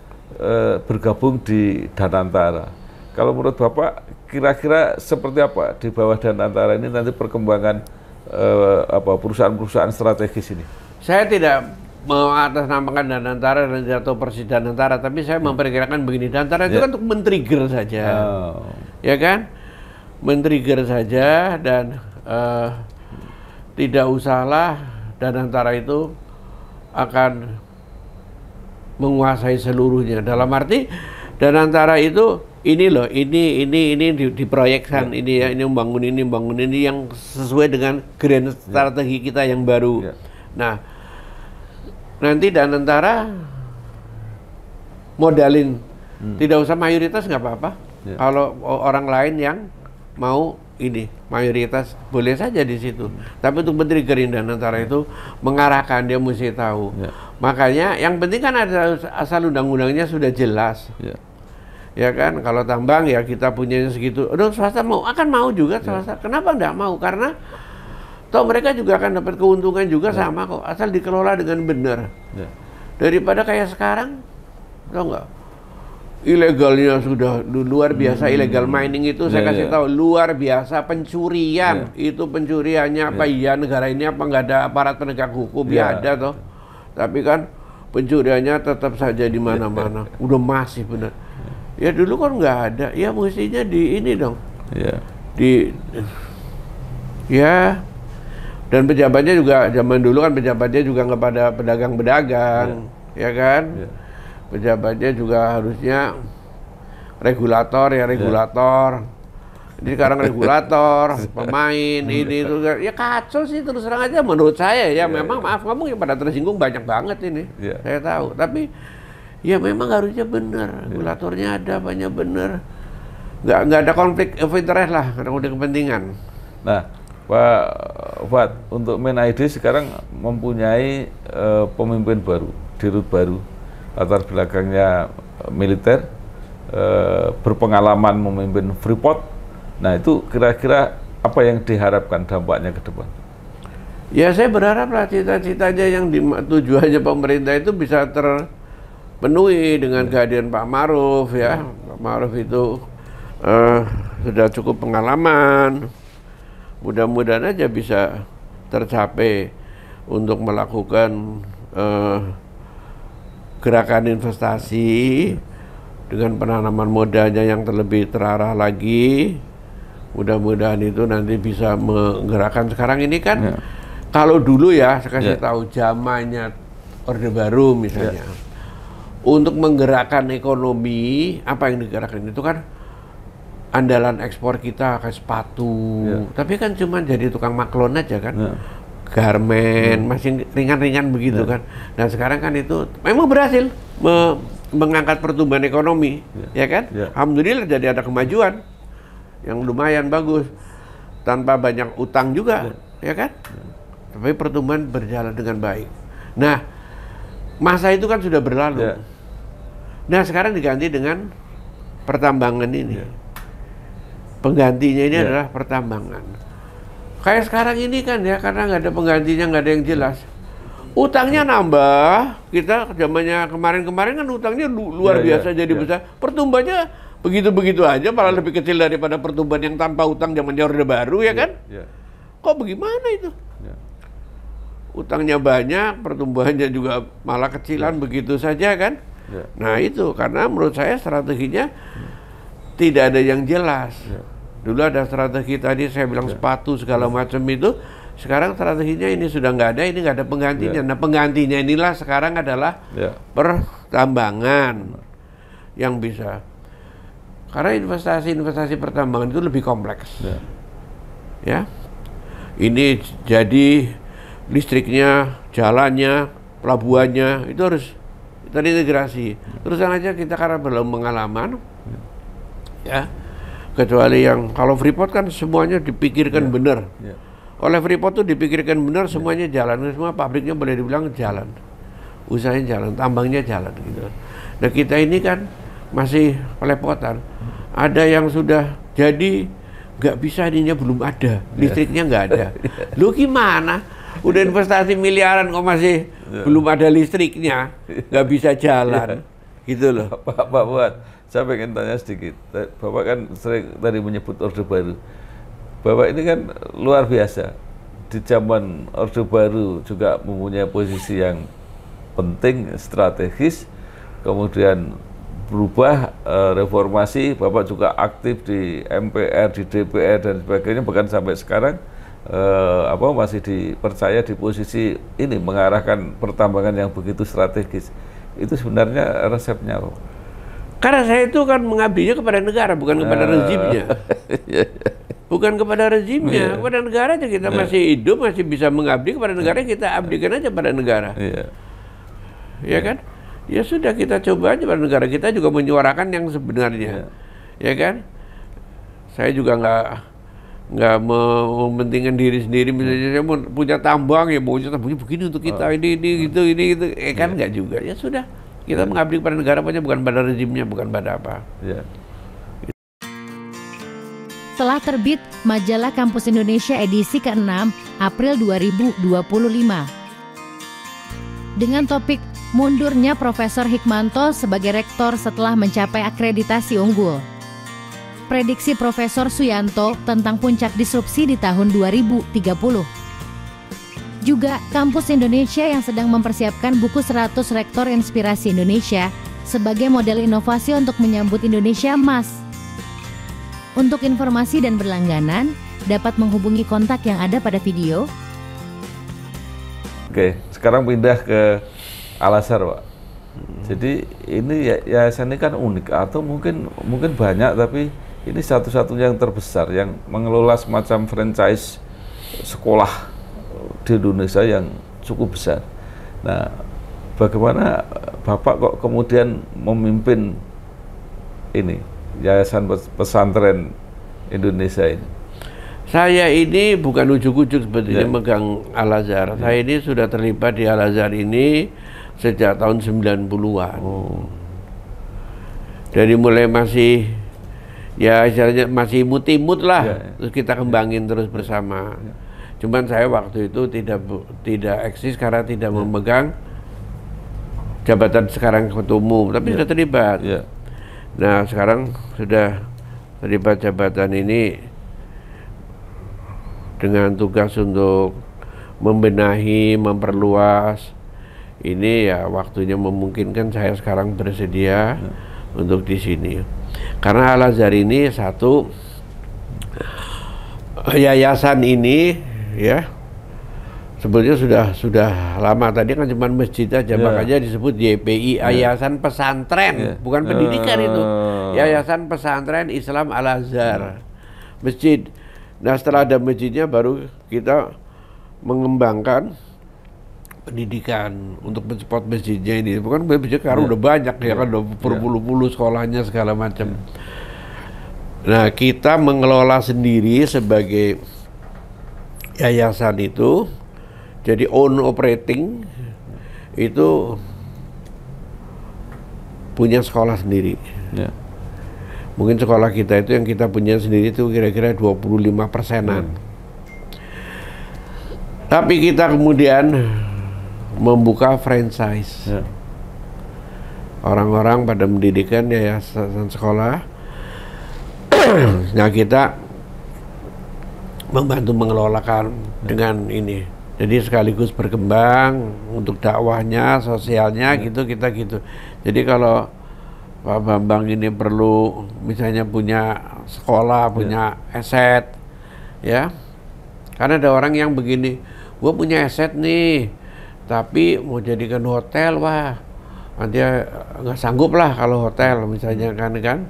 bergabung di Danantara. Kalau menurut Bapak kira-kira seperti apa di bawah Danantara ini nanti perkembangan perusahaan-perusahaan strategis ini? Saya tidak mengatasnamakan Danantara dan atau Persis Danantara, tapi saya memperkirakan begini, Danantara itu kan untuk men-trigger saja, ya kan? Men-trigger saja dan tidak usahlah Danantara itu akan menguasai seluruhnya. Dalam arti Danantara itu ini loh, ini diproyekkan, ini ya, ini membangun ini yang sesuai dengan grand strategi kita yang baru. Nah, nanti Danantara modalin, tidak usah mayoritas nggak apa-apa. Kalau orang lain yang mau ini mayoritas boleh saja di situ. Tapi untuk men-triggerin Danantara itu mengarahkan, dia mesti tahu. Makanya yang penting kan ada asal undang-undangnya sudah jelas. Ya kan, kalau tambang ya kita punya segitu. Udah swasta akan mau juga swasta. Kenapa enggak mau? Karena toh mereka juga akan dapat keuntungan juga sama kok, asal dikelola dengan benar. Daripada kayak sekarang, tau nggak? Ilegalnya sudah luar biasa, illegal mining itu saya kasih tahu luar biasa, pencurian itu pencuriannya apa iya negara ini apa nggak ada aparat penegak hukum ya ada toh, tapi kan pencuriannya tetap saja di mana-mana, udah masih benar. Ya dulu kan nggak ada, ya mestinya di ini dong, dan pejabatnya juga zaman dulu kan pejabatnya juga nggak pada pedagang-pedagang, ya kan? Pejabatnya juga harusnya regulator ya regulator. Jadi sekarang regulator, pemain ini itu ya kacau sih terus terang aja menurut saya ya. Memang maaf ngomong ya pada tersinggung banyak banget ini. Saya tahu, tapi ya memang harusnya benar, regulatornya ada banyak benar. Nggak ada konflik of interest lah, ada konflik kepentingan. Nah, Pak Fuad, untuk MenID sekarang mempunyai pemimpin baru, dirut baru, latar belakangnya militer, berpengalaman memimpin Freeport. Nah itu kira-kira apa yang diharapkan dampaknya ke depan? Ya saya berharap lah cita-citanya yang tujuannya pemerintah itu bisa terpenuhi dengan kehadiran Pak Ma'ruf ya. Pak Ma'ruf itu sudah cukup pengalaman. Mudah-mudahan aja bisa tercapai untuk melakukan gerakan investasi dengan penanaman modalnya yang terlebih terarah lagi. Mudah-mudahan itu nanti bisa menggerakkan. Sekarang ini kan kalau dulu ya saya kasih tahu zamannya Orde Baru misalnya, untuk menggerakkan ekonomi apa yang digerakkan itu kan andalan ekspor kita kayak sepatu, tapi kan cuma jadi tukang maklon aja kan, garmen masih ringan-ringan begitu kan. Dan sekarang kan itu memang berhasil mengangkat pertumbuhan ekonomi, ya kan? Alhamdulillah jadi ada kemajuan yang lumayan bagus tanpa banyak utang juga, ya kan? Tapi pertumbuhan berjalan dengan baik. Nah, masa itu kan sudah berlalu. Nah, sekarang diganti dengan pertambangan ini. Penggantinya ini adalah pertambangan. Kayak sekarang ini kan ya, karena nggak ada penggantinya, nggak ada yang jelas. Utangnya nambah, kita zamannya kemarin-kemarin kan utangnya luar biasa jadi besar. Pertumbuhannya begitu-begitu aja, malah lebih kecil daripada pertumbuhan yang tanpa utang zamannya Orde Baru ya kan? Kok bagaimana itu? Utangnya banyak, pertumbuhannya juga malah kecilan begitu saja kan? Nah itu karena menurut saya strateginya tidak ada yang jelas. Dulu ada strategi tadi saya bilang sepatu segala macam itu, sekarang strateginya ini sudah nggak ada, ini nggak ada penggantinya. Nah penggantinya inilah sekarang adalah pertambangan yang bisa. Karena investasi pertambangan itu lebih kompleks. Ya, ini jadi listriknya, jalannya, pelabuhannya itu harus terintegrasi. Terus aja kita karena belum pengalaman, ya. Kecuali yang kalau Freeport kan semuanya dipikirkan benar. Oleh Freeport tuh dipikirkan benar, semuanya jalan, semua pabriknya boleh dibilang jalan, usahanya jalan, tambangnya jalan gitu. Nah kita ini kan masih pelepotan. Ada yang sudah jadi nggak bisa, ininya belum ada, listriknya nggak ada. Lu gimana? Udah investasi miliaran kok masih belum ada listriknya, nggak bisa jalan, gitu loh. Pak Fuad, saya pengen tanya sedikit. Bapak kan sering tadi menyebut Orde Baru. Bapak ini kan luar biasa. Di zaman Orde Baru juga mempunyai posisi yang penting, strategis. Kemudian berubah, reformasi. Bapak juga aktif di MPR, di DPR dan sebagainya. Bahkan sampai sekarang masih dipercaya di posisi ini, mengarahkan pertambangan yang begitu strategis. Itu sebenarnya resepnya apa? Karena saya itu kan mengabdinya kepada negara, bukan kepada rezimnya. Bukan kepada rezimnya, kepada negara aja. Kita masih hidup, masih bisa mengabdi kepada negara, kita abdikan aja pada negara. Ya kan? Ya sudah, kita coba aja pada negara. Kita juga menyuarakan yang sebenarnya. Ya kan? Saya juga nggak mementingkan diri sendiri. Misalnya saya mau punya tambang, ya mau tambangnya begini untuk kita, ini gitu. Kan nggak juga. Ya sudah, kita mengabdi pada negara aja, bukan pada rezimnya, bukan pada apa. Setelah terbit majalah Kampus Indonesia edisi ke-6 April 2025 dengan topik mundurnya Profesor Hikmanto sebagai rektor setelah mencapai akreditasi unggul. Prediksi Profesor Suyanto tentang puncak disrupsi di tahun 2030. Juga Kampus Indonesia yang sedang mempersiapkan buku 100 Rektor Inspirasi Indonesia sebagai model inovasi untuk menyambut Indonesia Emas. Untuk informasi dan berlangganan, dapat menghubungi kontak yang ada pada video. Oke, sekarang pindah ke Al-Azhar, Pak. Jadi ini yayasan ini kan unik, atau mungkin banyak, tapi ini satu-satunya yang terbesar yang mengelola semacam franchise sekolah di Indonesia yang cukup besar. Nah, bagaimana Bapak kok kemudian memimpin ini Yayasan Pesantren Indonesia ini? Saya ini bukan ujuk-ujuk sebetulnya megang Al-Azhar. Saya ini sudah terlibat di Al-Azhar ini sejak tahun 90-an. Dari mulai masih, ya istilahnya masih imut-imut lah, terus kita kembangin terus bersama. Cuman saya waktu itu tidak eksis karena tidak memegang jabatan sekarang ketua umum, tapi sudah terlibat. Nah sekarang sudah terlibat jabatan ini dengan tugas untuk membenahi, memperluas. Ini ya waktunya memungkinkan saya sekarang bersedia untuk di sini. Karena Al-Azhar ini satu yayasan ini ya sebetulnya sudah lama. Tadi kan cuma masjid aja, makanya disebut YPI, Yayasan Pesantren, bukan pendidikan itu. Yayasan Pesantren Islam Al-Azhar, masjid. Nah setelah ada masjidnya baru kita mengembangkan pendidikan untuk mensupport masjidnya ini. Bukan masjid karena udah banyak ya kan, udah berpuluh-puluh sekolahnya segala macam. Nah kita mengelola sendiri sebagai yayasan itu, jadi own operating itu punya sekolah sendiri. Mungkin sekolah kita itu yang kita punya sendiri itu kira-kira 25%-an. Tapi kita kemudian membuka franchise. Orang-orang pada mendirikan yayasan sekolah. Nah kita membantu mengelolakan dengan ini. Jadi sekaligus berkembang untuk dakwahnya, sosialnya gitu, kita gitu. Jadi kalau Pak Bambang ini perlu misalnya punya sekolah, punya aset, ya. Karena ada orang yang begini, gue punya aset nih, tapi mau jadikan hotel, wah, nanti nggak sanggup lah kalau hotel misalnya kan,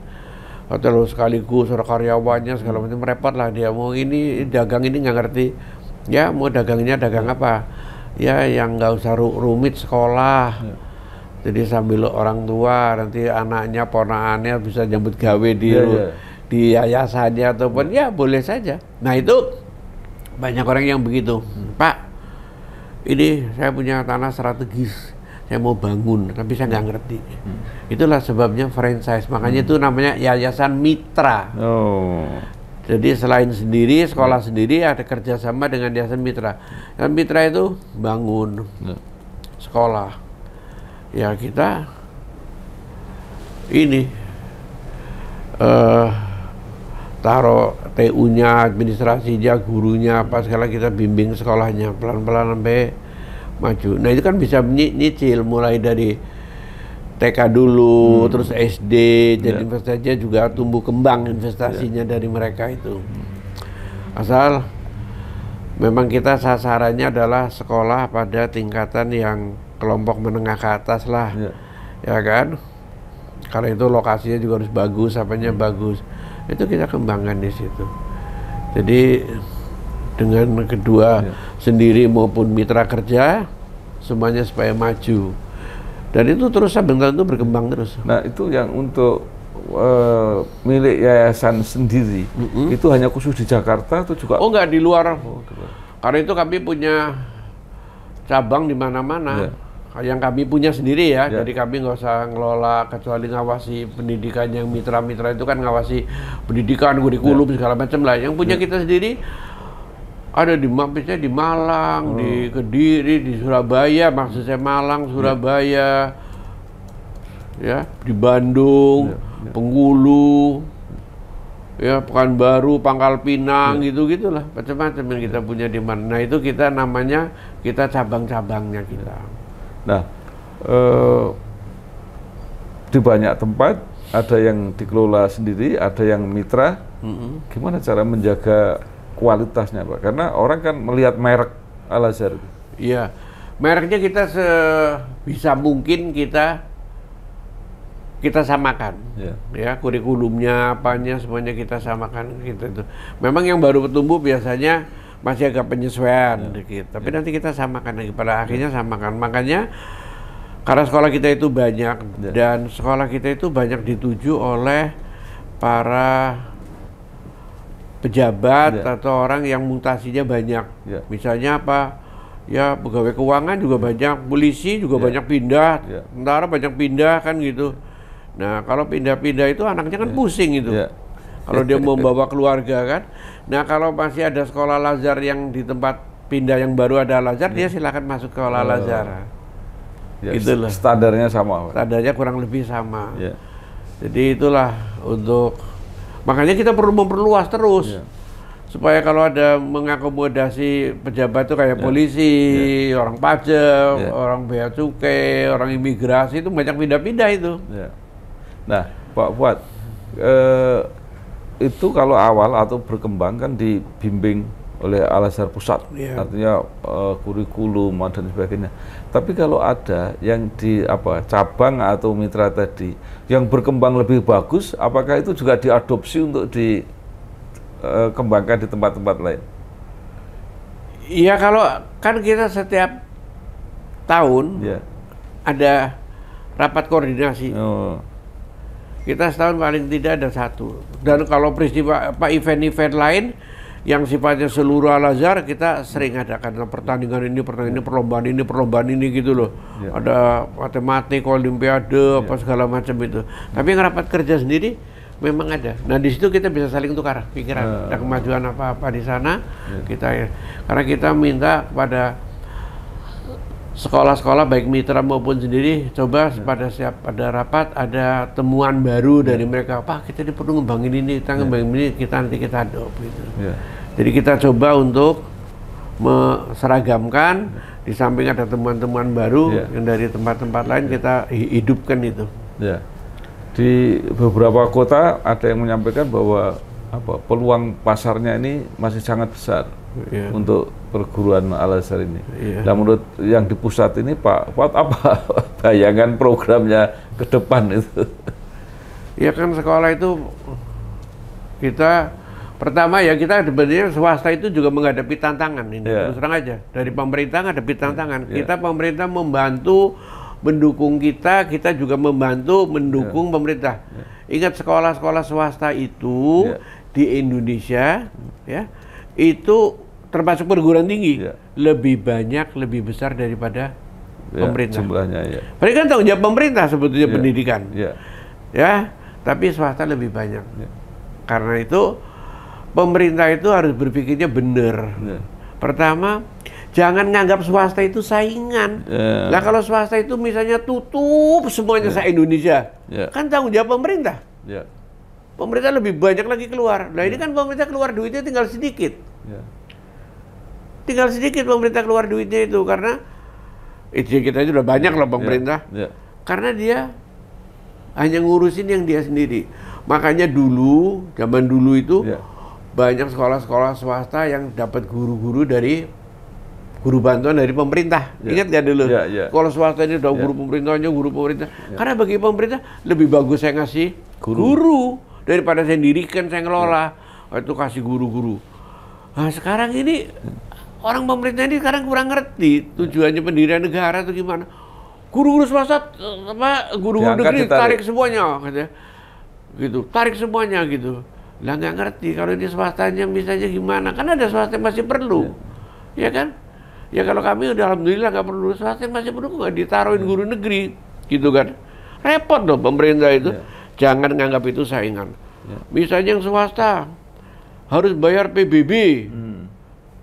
hotel sekaligus ada karyawannya segala macam, repot lah dia. Mau ini dagang ini nggak ngerti, ya mau dagangnya dagang apa, ya yang nggak usah rumit sekolah. Jadi sambil orang tua nanti anaknya, ponakannya bisa jemput gawe di yayasannya ataupun ya boleh saja. Nah itu banyak orang yang begitu, Pak, ini saya punya tanah strategis, saya mau bangun, tapi saya nggak ngerti. Itulah sebabnya franchise, makanya itu namanya yayasan mitra. Jadi selain sendiri, sekolah sendiri, ada kerjasama dengan yayasan mitra. Dan mitra itu bangun sekolah. Ya kita ini taruh TU-nya, administrasinya, gurunya, apa segala kita bimbing sekolahnya pelan-pelan sampai maju. Nah itu kan bisa nyicil mulai dari TK dulu, terus SD, jadi investasinya juga tumbuh kembang investasinya dari mereka itu. Asal memang kita sasarannya adalah sekolah pada tingkatan yang kelompok menengah ke atas lah, ya kan? Karena itu lokasinya juga harus bagus, apanya bagus. Itu kita kembangkan di situ. Jadi dengan kedua sendiri maupun mitra kerja semuanya supaya maju. Dan itu terus sebentar itu berkembang terus. Nah itu yang untuk milik yayasan sendiri itu hanya khusus di Jakarta atau juga? Oh enggak, di luar. Karena itu kami punya cabang di mana-mana. Yang kami punya sendiri ya, jadi kami nggak usah ngelola kecuali ngawasi pendidikan. Yang mitra-mitra itu kan ngawasi pendidikan, kurikulum segala macam lah. Yang punya kita sendiri ada di Mampusnya di Malang, di Kediri, di Surabaya, maksud saya Malang, Surabaya, ya, di Bandung, Bengkulu, ya, Pekanbaru, Pangkal Pinang, gitu-gitulah, macam-macam yang kita punya di mana. Nah itu kita namanya kita cabang-cabangnya kita. Nah, di banyak tempat ada yang dikelola sendiri, ada yang mitra. Gimana cara menjaga kualitasnya, Pak? Karena orang kan melihat merek Al-Azhar. Iya, mereknya kita sebisa mungkin kita samakan, ya, kurikulumnya, apanya semuanya kita samakan gitu. Memang yang baru bertumbuh biasanya masih agak penyesuaian dikit, tapi nanti kita samakan lagi, pada akhirnya samakan. Makanya karena sekolah kita itu banyak dan sekolah kita itu banyak dituju oleh para pejabat atau orang yang mutasinya banyak. Misalnya apa? Ya pegawai keuangan juga banyak, polisi juga banyak pindah, tentara banyak pindah kan gitu. Nah kalau pindah-pindah itu anaknya kan pusing itu. Kalau dia mau bawa keluarga kan. Nah kalau masih ada sekolah Al-Azhar yang di tempat pindah yang baru ada Al-Azhar, dia silakan masuk ke Al-Azhar. Itulah. Standarnya sama. Standarnya kurang lebih sama. Jadi itulah untuk, makanya kita perlu memperluas terus. Supaya kalau ada mengakomodasi pejabat itu kayak polisi, orang pajak, orang bea cukai, orang imigrasi itu banyak pindah-pindah itu. Nah Pak Fuad, itu kalau awal atau berkembang kan dibimbing oleh Al-Azhar Pusat, artinya kurikulum dan sebagainya. Tapi kalau ada yang di cabang atau mitra tadi yang berkembang lebih bagus, apakah itu juga diadopsi untuk dikembangkan di tempat-tempat lain? Iya, kalau kan kita setiap tahun ada rapat koordinasi. Kita setahun paling tidak ada satu. Dan kalau peristiwa event-event lain yang sifatnya seluruh Al-Azhar, kita sering adakan pertandingan ini, perlombaan ini gitu loh. Ada matematik, olimpiade, apa segala macam itu. Tapi yang rapat kerja sendiri memang ada. Nah di situ kita bisa saling tukar pikiran. Ada kemajuan apa-apa di sana, karena kita minta kepada sekolah-sekolah baik mitra maupun sendiri, coba pada setiap ada rapat ada temuan baru dari mereka. Pak, kita perlu ngembangin ini, kita ngembangin ini, nanti kita adopt gitu. Jadi kita coba untuk meseragamkan, di samping ada temuan-temuan baru yang dari tempat-tempat lain kita hidupkan itu. Di beberapa kota ada yang menyampaikan bahwa peluang pasarnya ini masih sangat besar untuk perguruan Al-Azhar ini. Nah, menurut yang di pusat ini Pak Fuad, apa bayangan programnya ke depan itu? Ya kan sekolah itu kita pertama ya kita sebenarnya swasta itu juga menghadapi tantangan ini. Terus terang aja dari pemerintah menghadapi tantangan. Kita pemerintah membantu mendukung kita juga membantu mendukung pemerintah. Ingat sekolah-sekolah swasta itu di Indonesia ya itu termasuk perguruan tinggi lebih banyak, lebih besar daripada pemerintah. Jumlahnya Mereka kan tanggung jawab pemerintah sebetulnya pendidikan. Ya, tapi swasta lebih banyak. Karena itu pemerintah itu harus berpikirnya benar. Pertama, jangan nganggap swasta itu saingan. Lah kalau swasta itu misalnya tutup semuanya se-Indonesia, kan tanggung jawab pemerintah. Pemerintah lebih banyak lagi keluar. Nah ini kan pemerintah keluar duitnya tinggal sedikit. Tinggal sedikit pemerintah keluar duitnya itu karena kita sudah banyak loh pemerintah. Karena dia hanya ngurusin yang dia sendiri. Makanya dulu, zaman dulu itu banyak sekolah-sekolah swasta yang dapat guru-guru dari guru bantuan dari pemerintah. Ingat gak dulu? Sekolah swasta ini udah guru pemerintahnya, guru pemerintah. Karena bagi pemerintah lebih bagus saya ngasih guru daripada saya dirikan, saya ngelola. Itu kasih guru-guru. Nah sekarang ini orang pemerintah ini sekarang kurang ngerti tujuannya pendirian negara itu gimana. Guru-guru swasta, guru-guru negeri tarik semuanya, katanya. Gitu, tarik semuanya gitu. Lah nggak ngerti kalau ini swastanya misalnya gimana. Kan ada swasta yang masih perlu, ya kan? Ya kalau kami udah alhamdulillah nggak perlu, swasta yang masih perlu nggak ditaruhin guru negeri, gitu kan? Repot dong pemerintah itu. Jangan nganggap itu saingan. Misalnya yang swasta harus bayar PBB.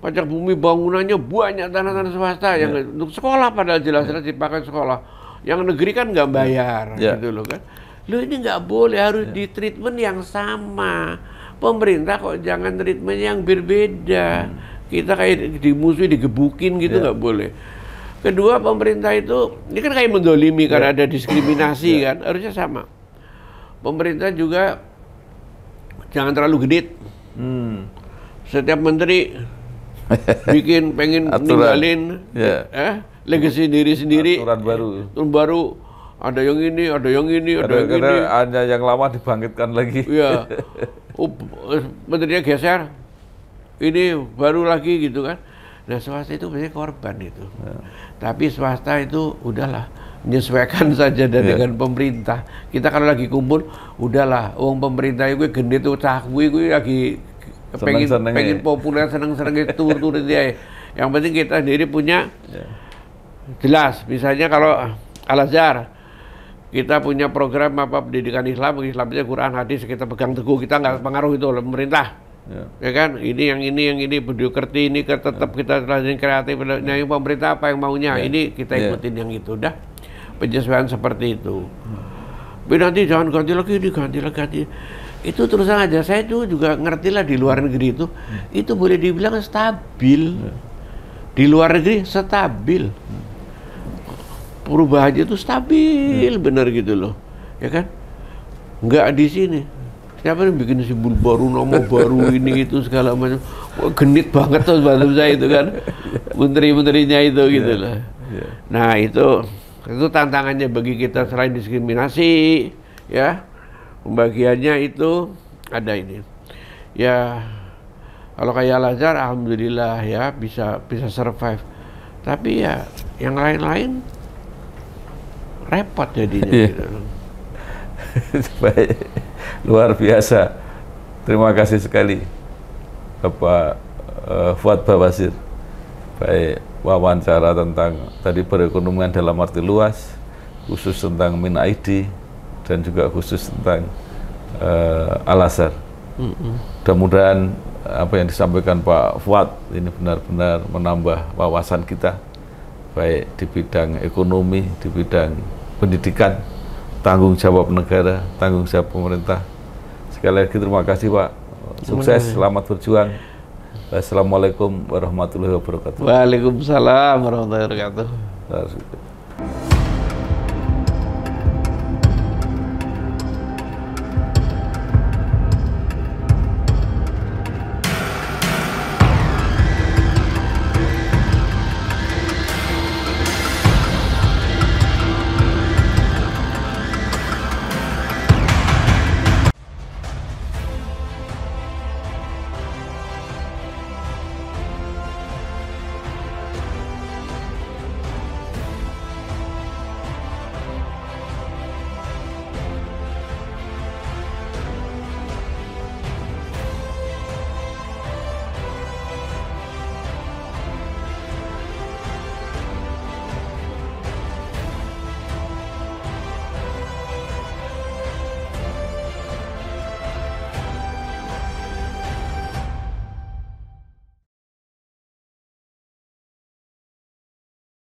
Pajak bumi bangunannya banyak tanah-tanah swasta yang untuk sekolah padahal jelas-jelas dipakai sekolah. Yang negeri kan nggak bayar gitu loh kan. Loh ini nggak boleh, harus di treatment yang sama. Pemerintah kok jangan treatment yang berbeda. Kita kayak dimusuhi, digebukin gitu nggak boleh. Kedua pemerintah itu, ini kan kayak mendolimi karena ada diskriminasi kan, harusnya sama. Pemerintah juga jangan terlalu genit. Setiap menteri pengen ninggalin legacy diri sendiri. Aturan baru. Ada yang ini, ada yang ini, ada yang ini. Ada yang lama dibangkitkan lagi. Iya. Menterinya geser. Ini baru lagi gitu kan. Nah swasta itu biasanya korban itu. Tapi swasta itu udahlah menyesuaikan saja dengan pemerintah. Kita kalau lagi kumpul, udahlah. Uang pemerintah itu genit tuh cah gue lagi pengen populer seneng-seneng itu turun dia. Yang penting kita sendiri punya jelas. Misalnya kalau Al-Azhar kita punya program pendidikan Islamnya Quran hadis kita pegang teguh, kita nggak pengaruh itu oleh pemerintah. Ya kan, ini yang ini Budiukerti ini tetap kita rajin kreatif. Nah yang pemerintah apa yang maunya ini kita ikutin yang itu. Udah penyesuaian seperti itu. Tapi nanti jangan ganti lagi. Itu terus aja. Saya tuh juga ngerti lah di luar negeri itu boleh dibilang stabil. Di luar negeri stabil. Perubahannya itu stabil, benar gitu loh, ya kan? Nggak di sini. Siapa yang bikin simbol baru, nama baru ini itu segala macam. Genit banget tuh bahasa saya itu kan, menteri-menterinya itu gitu loh. Nah itu tantangannya bagi kita selain diskriminasi, ya pembagiannya itu ada ini. Ya kalau kayak Al-Azhar, alhamdulillah ya bisa survive. Tapi ya yang lain-lain repot jadinya. Gitu. Baik, luar biasa. Terima kasih sekali Bapak Fuad Bawazir. Baik, wawancara tentang tadi perekonomian dalam arti luas, khusus tentang MinID dan juga khusus tentang Al-Azhar. Mudah-mudahan apa yang disampaikan Pak Fuad ini benar-benar menambah wawasan kita, baik di bidang ekonomi, di bidang pendidikan, tanggung jawab negara, tanggung jawab pemerintah. Sekali lagi terima kasih Pak. Sukses, selamat berjuang. Assalamualaikum warahmatullahi wabarakatuh. Waalaikumsalam warahmatullahi wabarakatuh.